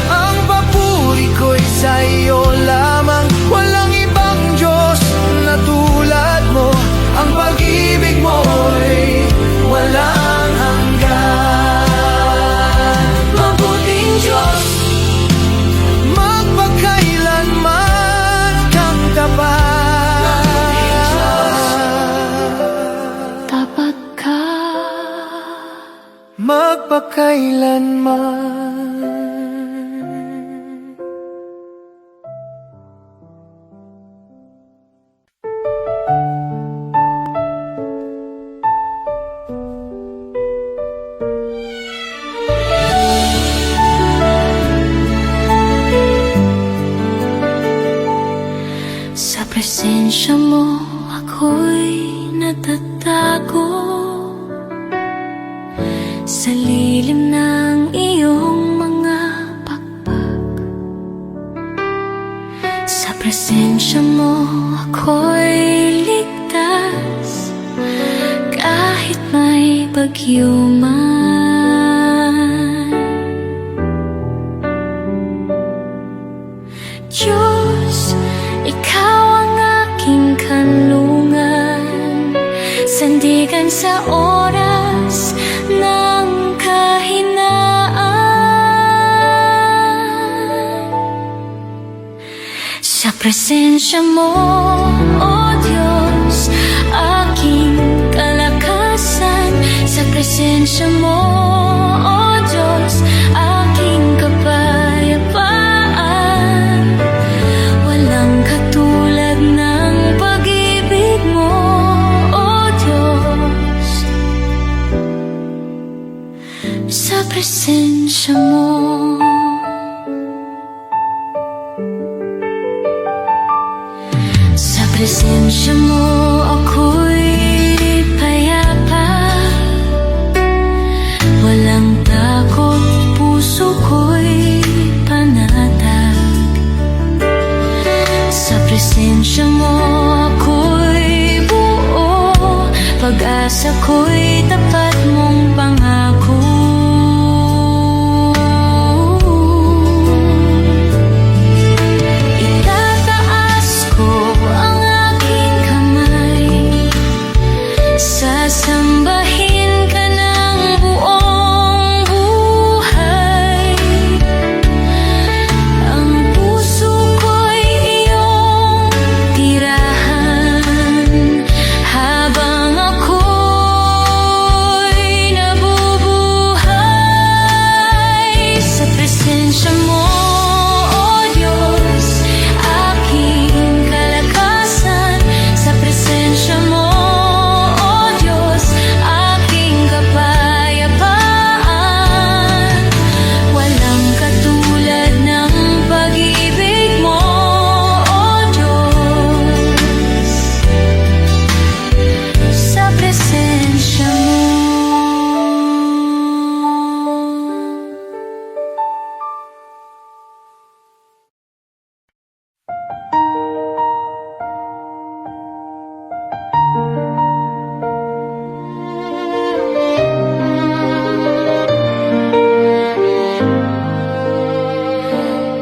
ang papuri ko'y sa iyo lamang. Walang ibang Diyos na tulad mo. Ang pag-ibig mo'y walang hanggan. Mabuting Diyos, Magpakailanman kang tapat. tapat ka. Magpakailanman. Sa presensya mo ako'y natatago. Sa lilim ng iyong mga pakpak. Sa presensya mo ako'y ligtas. bagyo man. Diyos, Ikaw ang aking kanlungan, sandigan sa oras ng kahinaan. Sa presensya mo, O Diyos, aking kalakasan. Sa presensya mo, O Diyos, aking kapayapaan. Walang katulad ng pag-ibig mo, O Diyos. Sa presensya mo, sa presensya mo ako'y payapa. Walang takot, puso ko'y panatag. Sa presensya mo ako'y buo, pag-asa ko'y tapat mong pangako. Sasambahin ka ng buong buhay. Ang puso ko'y iyong tirahan, habang ako'y nabubuhay. Sa presensya mo, O Diyos, aking kalakasan. Sa presensya mo,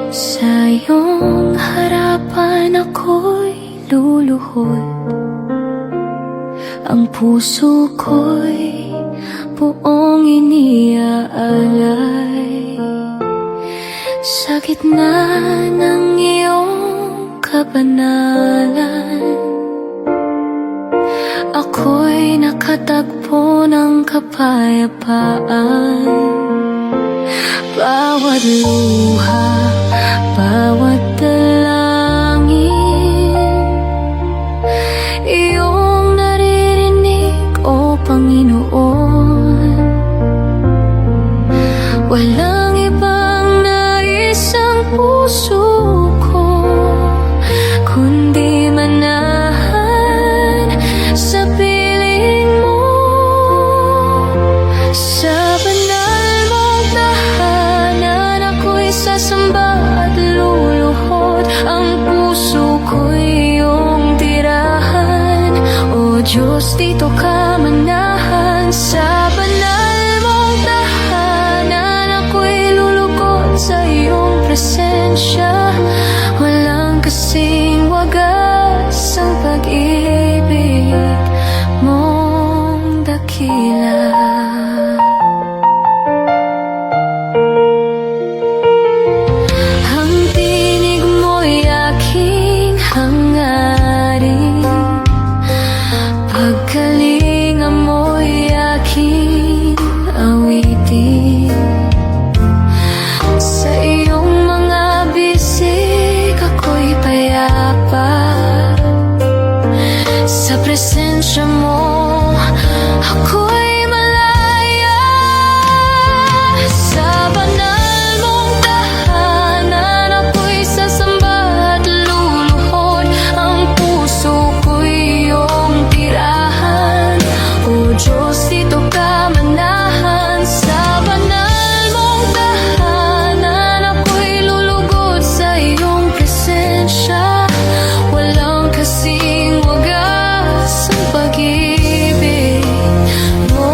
sa iyong harapan ako'y luluhod. Ang puso ko'y buong iniaalay. Sa gitna ng iyong kabanalan, ako'y nakatagpo ng kapayapaan. Bawat luha, bawat dalangin, iyong naririnig, O Panginoon. Walang ibang nais ang puso ko, kundi manahan sa piling mo. Sa banal mong tahanan ako'y sasamba at luluhod. Ang puso ko'y iyong tirahan, O Diyos, dito ka manahan. Sa banal mong tahanan ako'y lulugod sa iyong presensya. Walang kasing wagas ang pag-ibig mong dakila. Ang tinig mo'y aking hangarin, pagkalinga mo'y aking awitin. Sa iyong mga bisig ako'y payapa. Sa presensya mo ako'y malaya. Sa banal mong tahanan ako'y sasamba at luluhod. Ang puso ko'y iyong tirahan, O Diyos, dito ka manahan. Sa banal mong tahanan ako'y lulugod sa iyong presensya. Walang kasing wagas ang pag-ibig mo.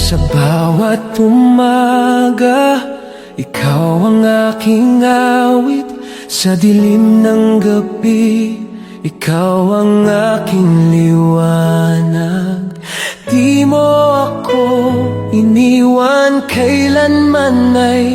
Sa bawat umaga, ikaw ang aking awit. Sa dilim ng gabi, ikaw ang aking liwanag. Di mo ako iniwan, kailanman ay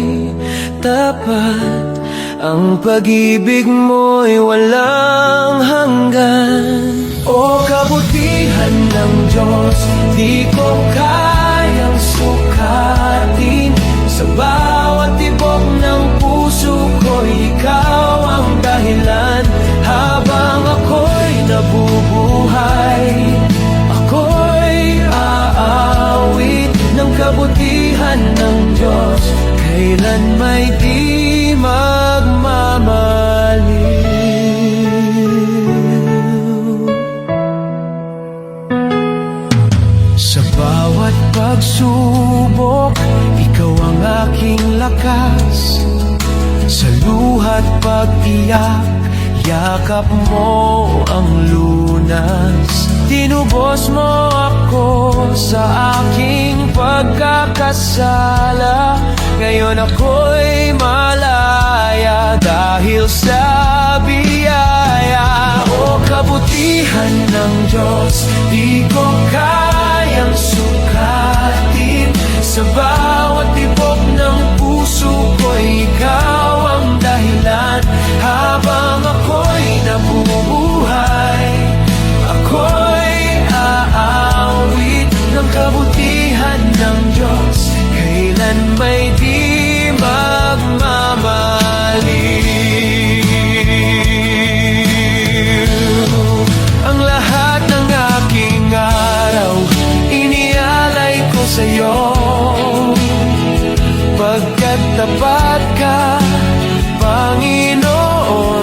tapat. Ang pag-ibig mo'y walang hanggan. O kabutihan ng Diyos, di ko kayang sukatin. Sa bawat tibok ng puso ko'y ikaw ang dahilan. Habang ako'y nabubuhay, ako'y aawit ng kabutihan ng Diyos. Kailan may di magmamaliw. Sa bawat pagsubok, ikaw ang aking lakas. Sa luha't pag-iyak, yakap mo ang lunas. Tinubos mo ako sa aking pagkakasala. Ngayon ako'y malaya dahil sa biyaya. O kabutihan ng Diyos, di ko kayang sukatin. Sa bawat tibok ng puso ko'y ikaw ang dahilan. Habang ako'y nabubuhay, ako'y aawit ng kabutihan ng Diyos. Kailan may di magmamaliw. Ang lahat ng aking araw, inialay ko sa'yo. Pagkat tapat ka, Panginoon,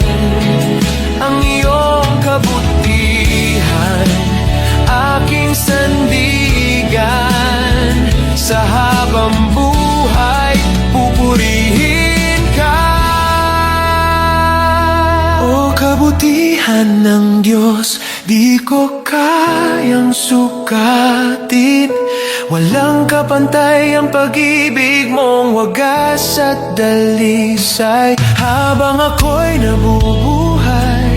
ang iyong kabutihan, aking sandigan. Sa habang buhay, pupurihin ka. O kabutihan ng Diyos, di ko kayang sukatin. Walang kapantay ang pag-ibig mong wagas at dalisay. Habang ako'y nabubuhay,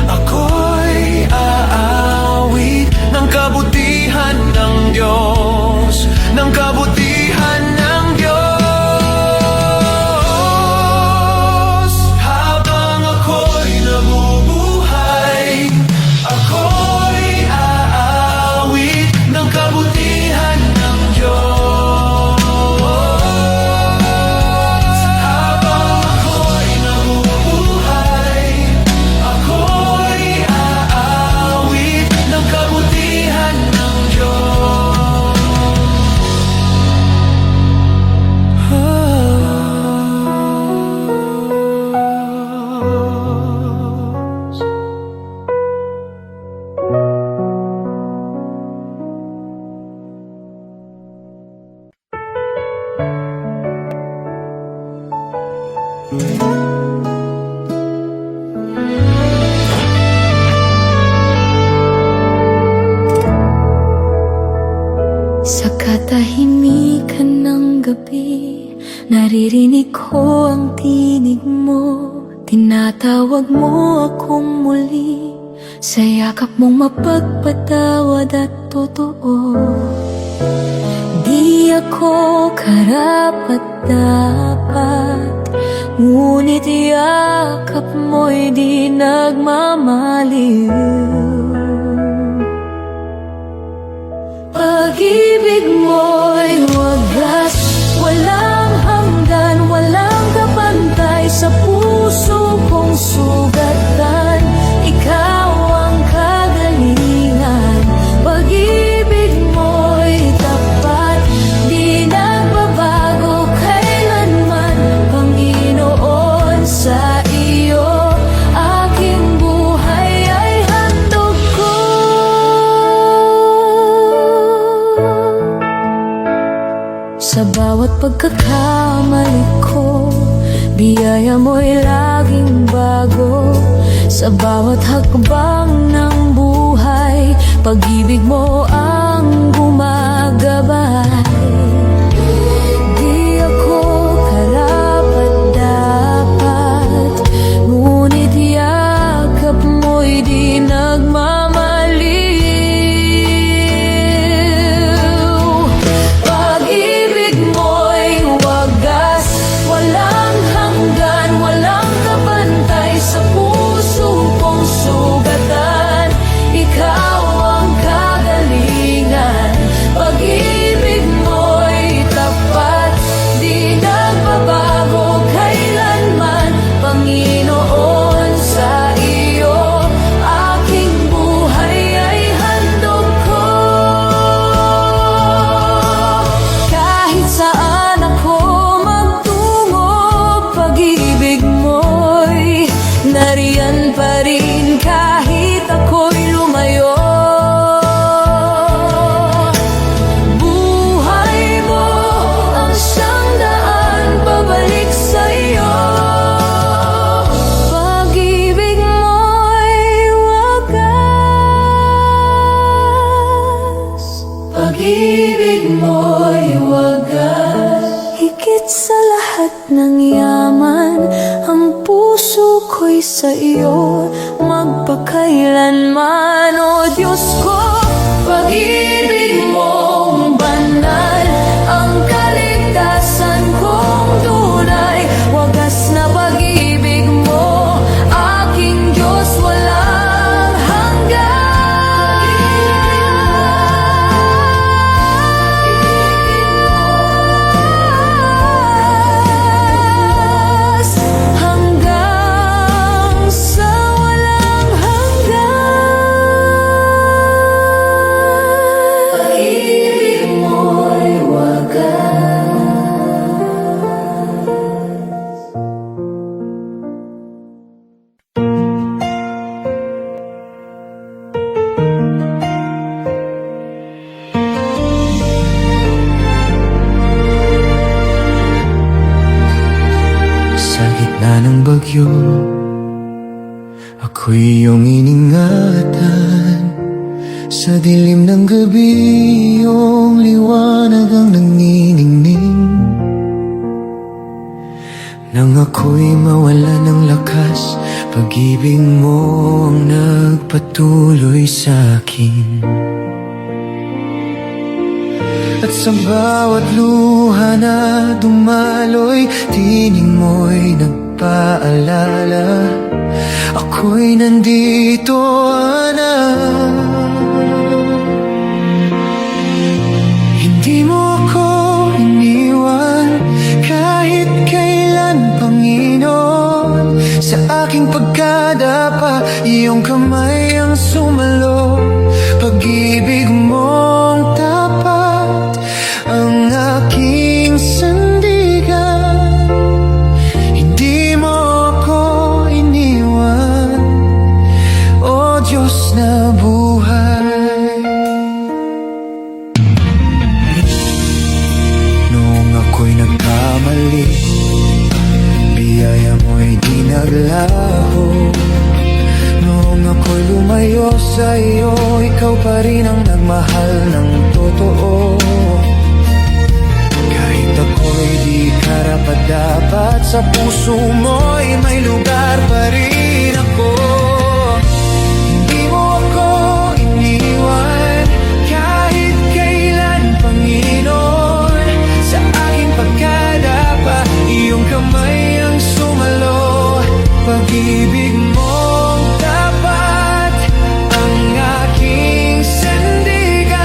ako'y aawit ng kabutihan ng Diyos, ng kabutihan ng Diyos. Habang ako'y nabubuhay, ako'y aawit ng kabutihan ng Diyos. Habang ako'y nabubuhay, ako'y aawit ng kabutihan ng Diyos. Sa katahimikan ng gabi, naririnig ko ang tinig mo. Tinatawag mo akong muli, sa yakap mong mapagpatawad at totoo. Di ako karapat-dapat, ngunit yakap mo'y di nagmamaliw. Pag-ibig mo'y wagas, walang hanggan, walang kapantay. Sa puso kong sugatan, ikaw ang kagalingan. Pag-ibig mo'y tapat, di nagbabago kailanman. Panginoon, sa iyo aking buhay ay handog ko. Sa bawat pagkakamali ko, biyaya mo'y laging bago. Sa bawat hakbang ng buhay, pag-ibig mo ang gumagalaw. gabay. Di ako karapat-dapat, ngunit yakap mo'y di nagmamaliw. Pag-ibig mo'y wagas, walang hanggan, walang kabantay sa puso kong sugatan. Ikaw ang kagalingan, pag-ibig mo'y tapat, di nagbabago kailanman. Panginoon, sa iyo aking buhay ay handog ko. Kahit saan ako magtungo, pag-ibig mo'y nariyan pa rin kahit ako'y lumayo. Buhay mo ang siyang daan pabalik sa iyo. Pag-ibig mo'y wagas, pag-ibig mo'y wagas. Higit sa lahat ng yaman, ang puso ko'y sa iyo magpakailanman. O Diyos ko, pag-ibig mong banal, ang kaligtasan kong tunay. Wagas na pag-ibig mo, aking Diyos, walang hanggan. Hanggang sa walang hanggan. Pag-ibig mo'y wagas. Sa gitna ng bagyo, ako'y iyong iningatan. Sa dilim ng gabi, iyong liwanag ang nanginingning. Nang ako'y mawala ng lakas, pag-ibig mo ang nagpatuloy sa akin. At sa bawat luha na dumaloy, tinig mo'y nagpaalala, ako'y nandito, anak. Hindi mo ako iniwan kahit kailan, Panginoon. Sa aking pagkadapa, iyong kamay ang sumalo. Pag-ibig mong tapat ang aking sandigan. Hindi mo ako iniwan, o Diyos na buhay. Noong ako'y nagkamali, biyaya mo'y di naglaho. Noong ako'y lumayo sa iyo, ikaw pa rin ang nagmahal ng totoo. Kahit ako'y di karapat-dapat, sa puso mo'y may lugar pa rin ako. Hindi mo ako iniwan kahit kailan, Panginoon. Sa aking pagkadapa, iyong kamay ang sumalo. Pag-ibig mong tapat ang aking sandigan.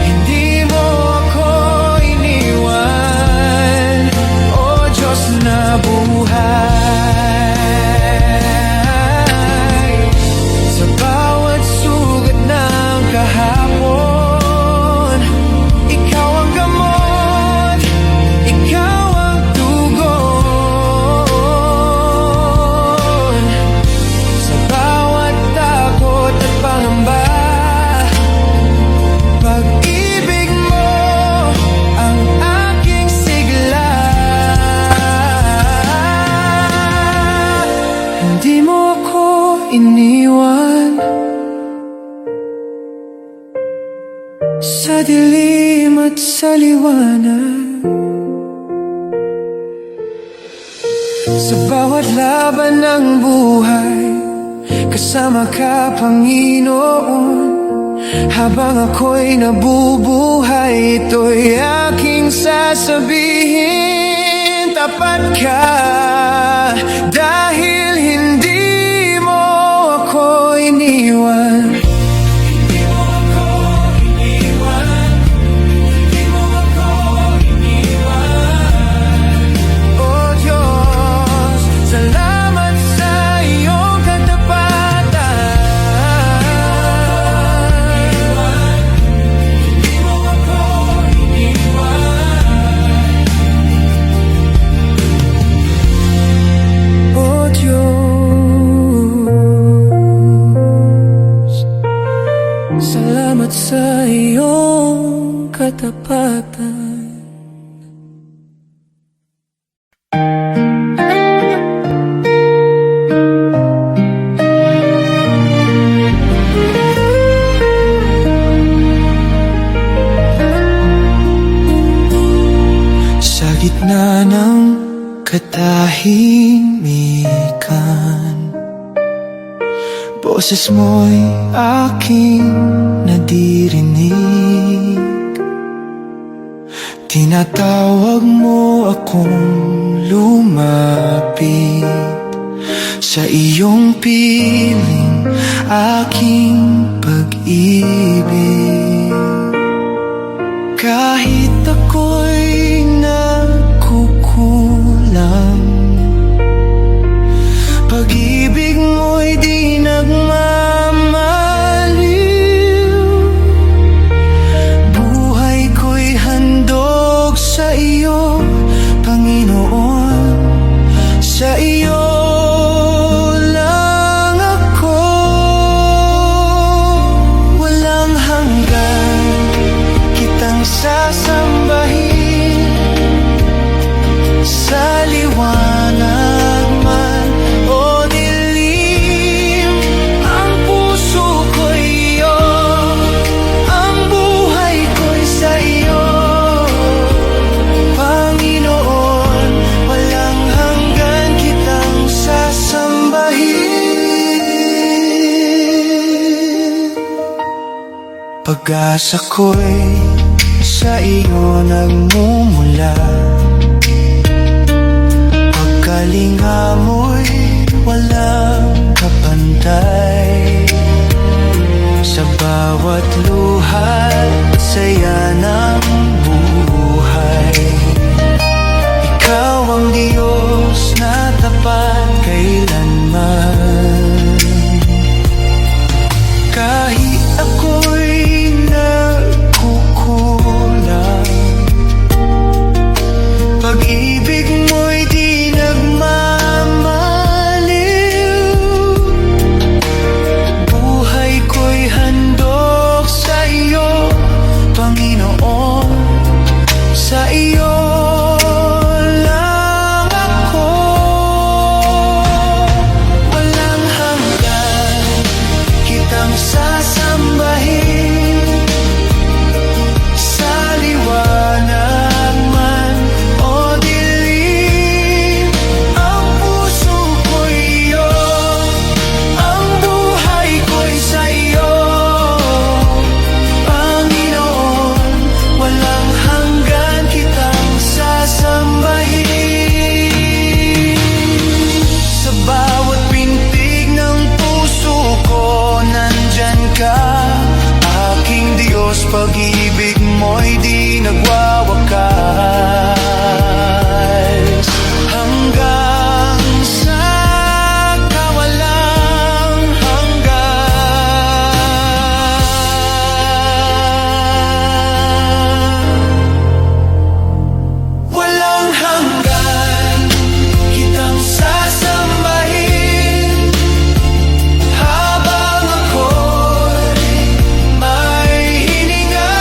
Hindi mo ako iniwan, o Diyos na buhay. sa dilim at sa liwanag, sa bawat laban ng buhay, kasama ka, Panginoon. Habang ako'y nabubuhay, ito'y aking sasabihin: tapat ka, dahil hindi mo ako iniwan. Hindi mo ako iniwan. Hindi mo ako iniwan. Oh Diyos, salamat sa iyong katapatan. Hindi mo ako iniwan. Oh Diyos, salamat sa iyong katapatan. Sa gitna ng katahimikan, boses mo'y aking nadirinig. Tinatawag mo akong lumapit sa iyong piling, aking pag-ibig. Kahit ako'y nagkukulang, pag-ibig mo'y di nagmamaliw. Buhay ko'y handog sa iyo, Panginoon. Sa iyo lang ako, walang hanggan kitang sasambahin. Sa liwanag man o dilim, ang puso ko'y iyo, ang buhay ko'y sa iyo, Panginoon. Walang hanggan kitang sasambahin. Pag-asa ko'y sa iyo nagmumula, pagkalinga mo'y walang kapantay. Sa bawat luhat, saya ng buhay, ikaw ang Diyos na tapat kailanman. Kahit ako'y nagkukulang, pag-ibig mo'y di nagmamaliw. Buhay ko'y handog sa iyo, Panginoon. Sa iyo lang ako, walang hanggan kitang sasambahin. Sa liwanag man o dilim, ang puso ko'y iyo, ang buhay ko'y sa iyo, Panginoon. Walang hanggan kitang sasambahin. Sa bawat pintig ng puso ko, nandyan ka, aking Diyos. Pag-ibig mo'y di nagwawakas, hanggang sa kawalang hanggan. Walang hanggan kitang sasambahin, habang ako'y may hininga.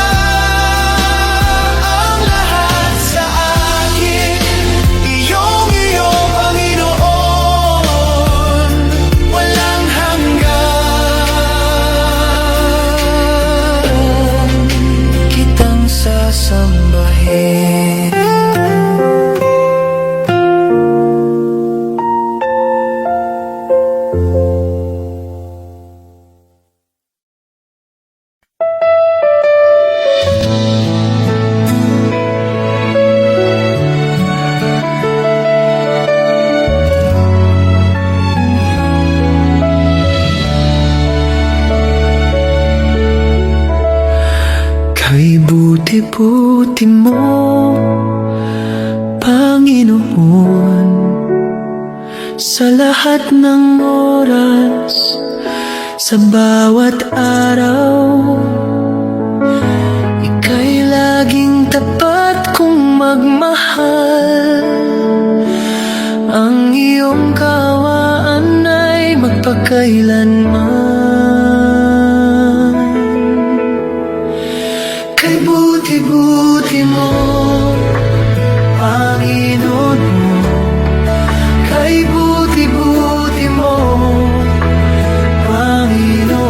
Kay buti-buti mo, Panginoon, sa lahat ng oras, sa bawat araw. Ika'y laging tapat kong magmahal. Ang iyong kawaan ay magpakailanman. Kay buti-buti mo, Panginoon mo. Kay buti-buti mo, Panginoon.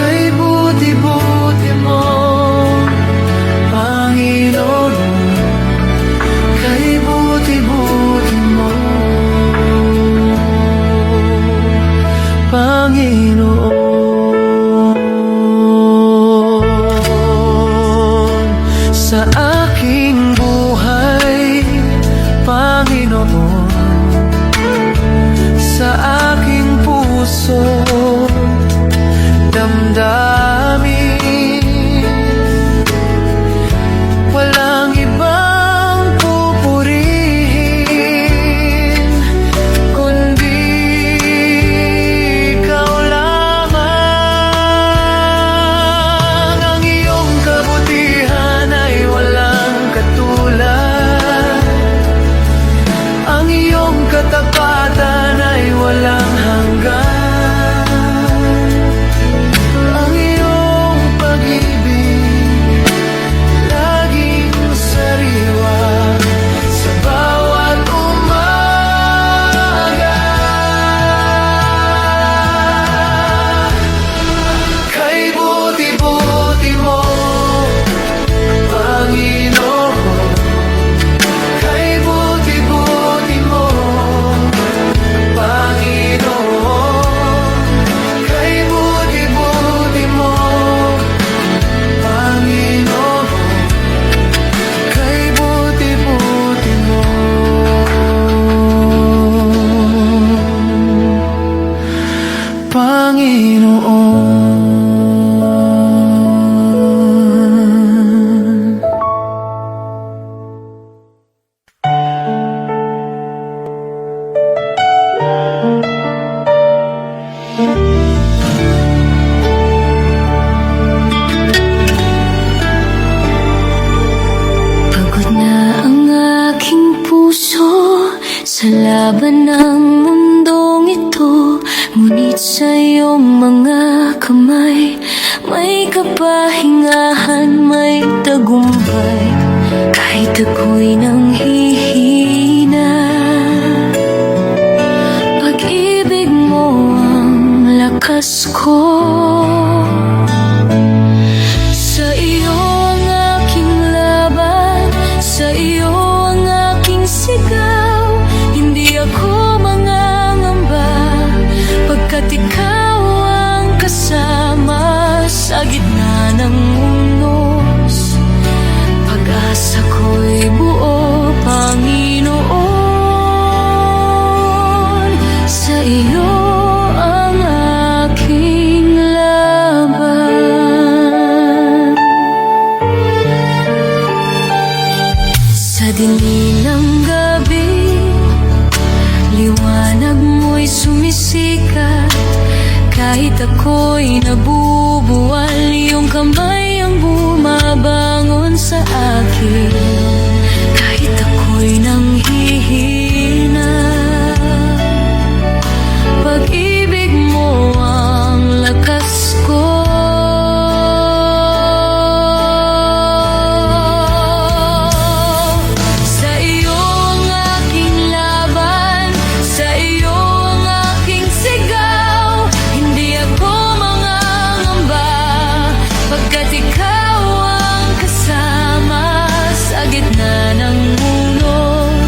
Kay buti-buti mo, Panginoon. Kay buti-buti mo, Panginoon. Sa aking buhay, Panginoon, sa aking puso, damdamin, walang ibang pupurihin kundi ikaw lamang. Ang iyong kabutihan ay walang katulad. Ang iyong katapatan ay walang hanggan. Ang iyong pag-ibig laging sariwa sa bawat umaga. Kay buti-buti mo, Panginoon. Kay buti-buti mo, Panginoon. Kay buti-buti mo, Panginoon. Kay buti-buti mo, Panginoon. Pagod na ang aking puso sa laban ng mundong ito. Ngunit sa iyong mga kamay, may kapahingahan, may tagumpay. Kahit ako'y nanghihina, pag-ibig mo ang lakas ko. Sa iyo ang aking laban, sa iyo ang aking sigaw. Hindi ako mangangamba, pagkat ikaw ang kasama sa gitna ng unos. Pag-asa ko'y buo, Panginoon. Sa iyo ang aking laban. Sa dilim ng gabi, liwanag mo'y sumisikat. Kahit ako'y nabubuwal, iyong kamay ang bumabangon sa akin. Kahit ako'y nanghihina, pag-ibig mo ang lakas ko. Sa iyo ang aking laban, sa iyo ang aking sigaw. Hindi ako mangangamba, pagkat ikaw ang kasama sa gitna ng unos.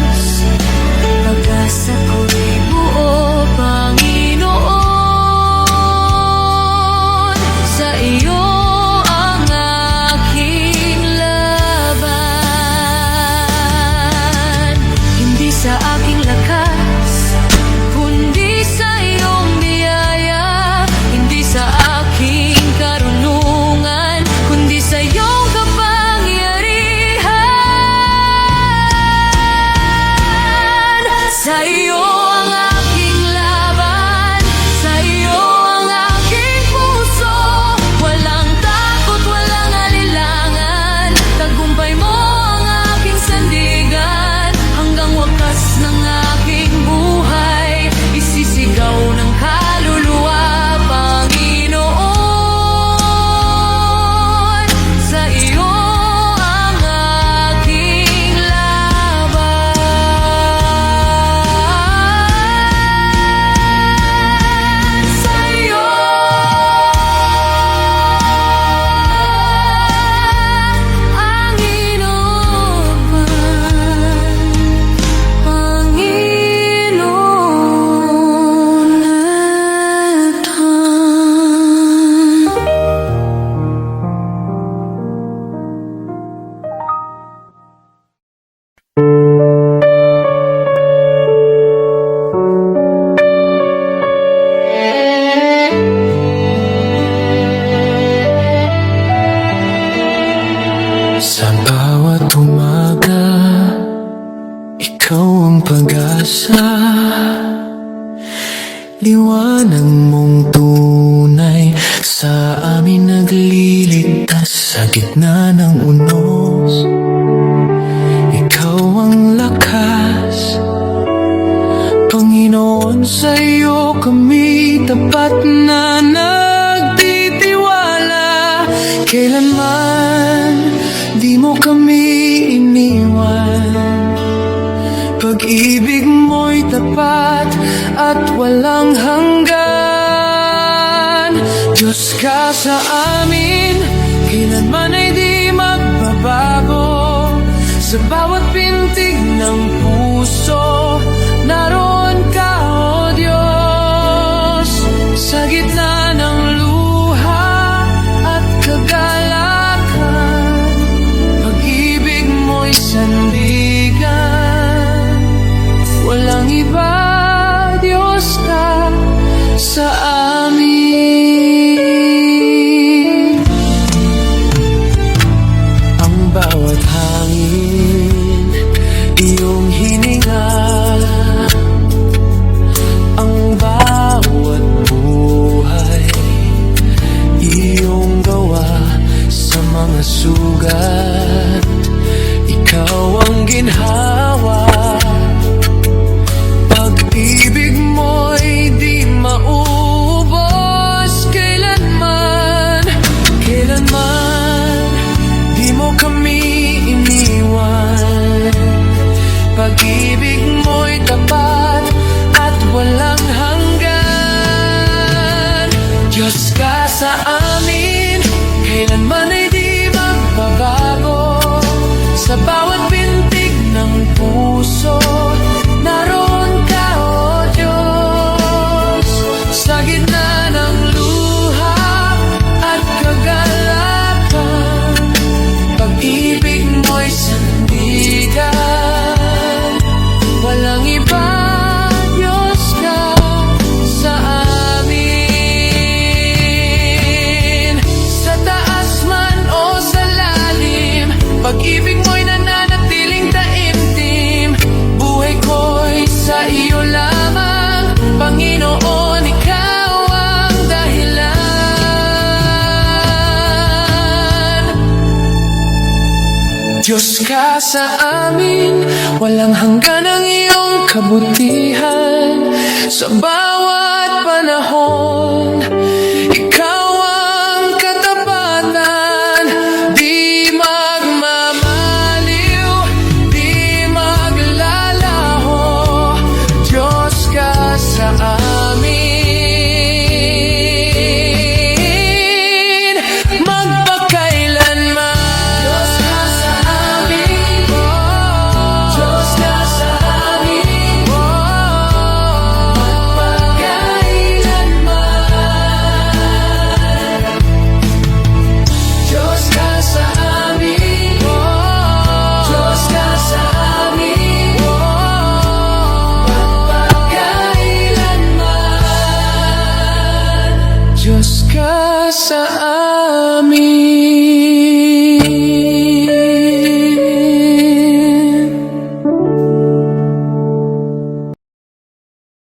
nagliligtas sa gitna ng unos. Ikaw ang lakas, Panginoon, sa'yo kami tapat na nagtitiwala. Kailanman di mo kami iniwan. Pag-ibig mo'y tapat at walang hanggan. Diyos ka sa amin, kailanman ay di magbabago. Sa bawat pintig ng puso, naroon ka, O Diyos. Sa gitna ng luha at kagalakan, pag-ibig mo'y sandigan. Walang iba, Diyos ka sa amin. Ang bawat hangin, iyong hininga. Ang bawat buhay, iyong gawa. Sa mga sugat, ikaw ang ginhawa. Pag-ibig mo'y di maubos. Kailanman, kailanman di mo kami iniwan. Pag-ibig mo'y tapat at walang hanggan. Diyos ka sa amin, kailanman ay di magbabago. Sa bawat pintig ng puso, naroon ka, O Diyos. Sa gitna ng luha at kagalakan, pag-ibig mo'y sandigan. Walang iba, Diyos ka sa amin. Sa taas man o sa lalim, pag-ibig mo'y nananatiling taimtim. Buhay ko'y sa iyo lamang, Panginoon, ikaw ang dahilan. Diyos ka sa amin, walang hanggan ang iyong kabutihan. Sa bawat panahon, ikaw ang katapatan. Di magmamaliw, di maglalaho. Diyos ka sa amin, magpakailanman. Diyos ka sa amin, Diyos ka sa amin, magpakailanman. Diyos ka sa amin, Diyos ka sa amin, magpakailanman. Diyos ka sa amin.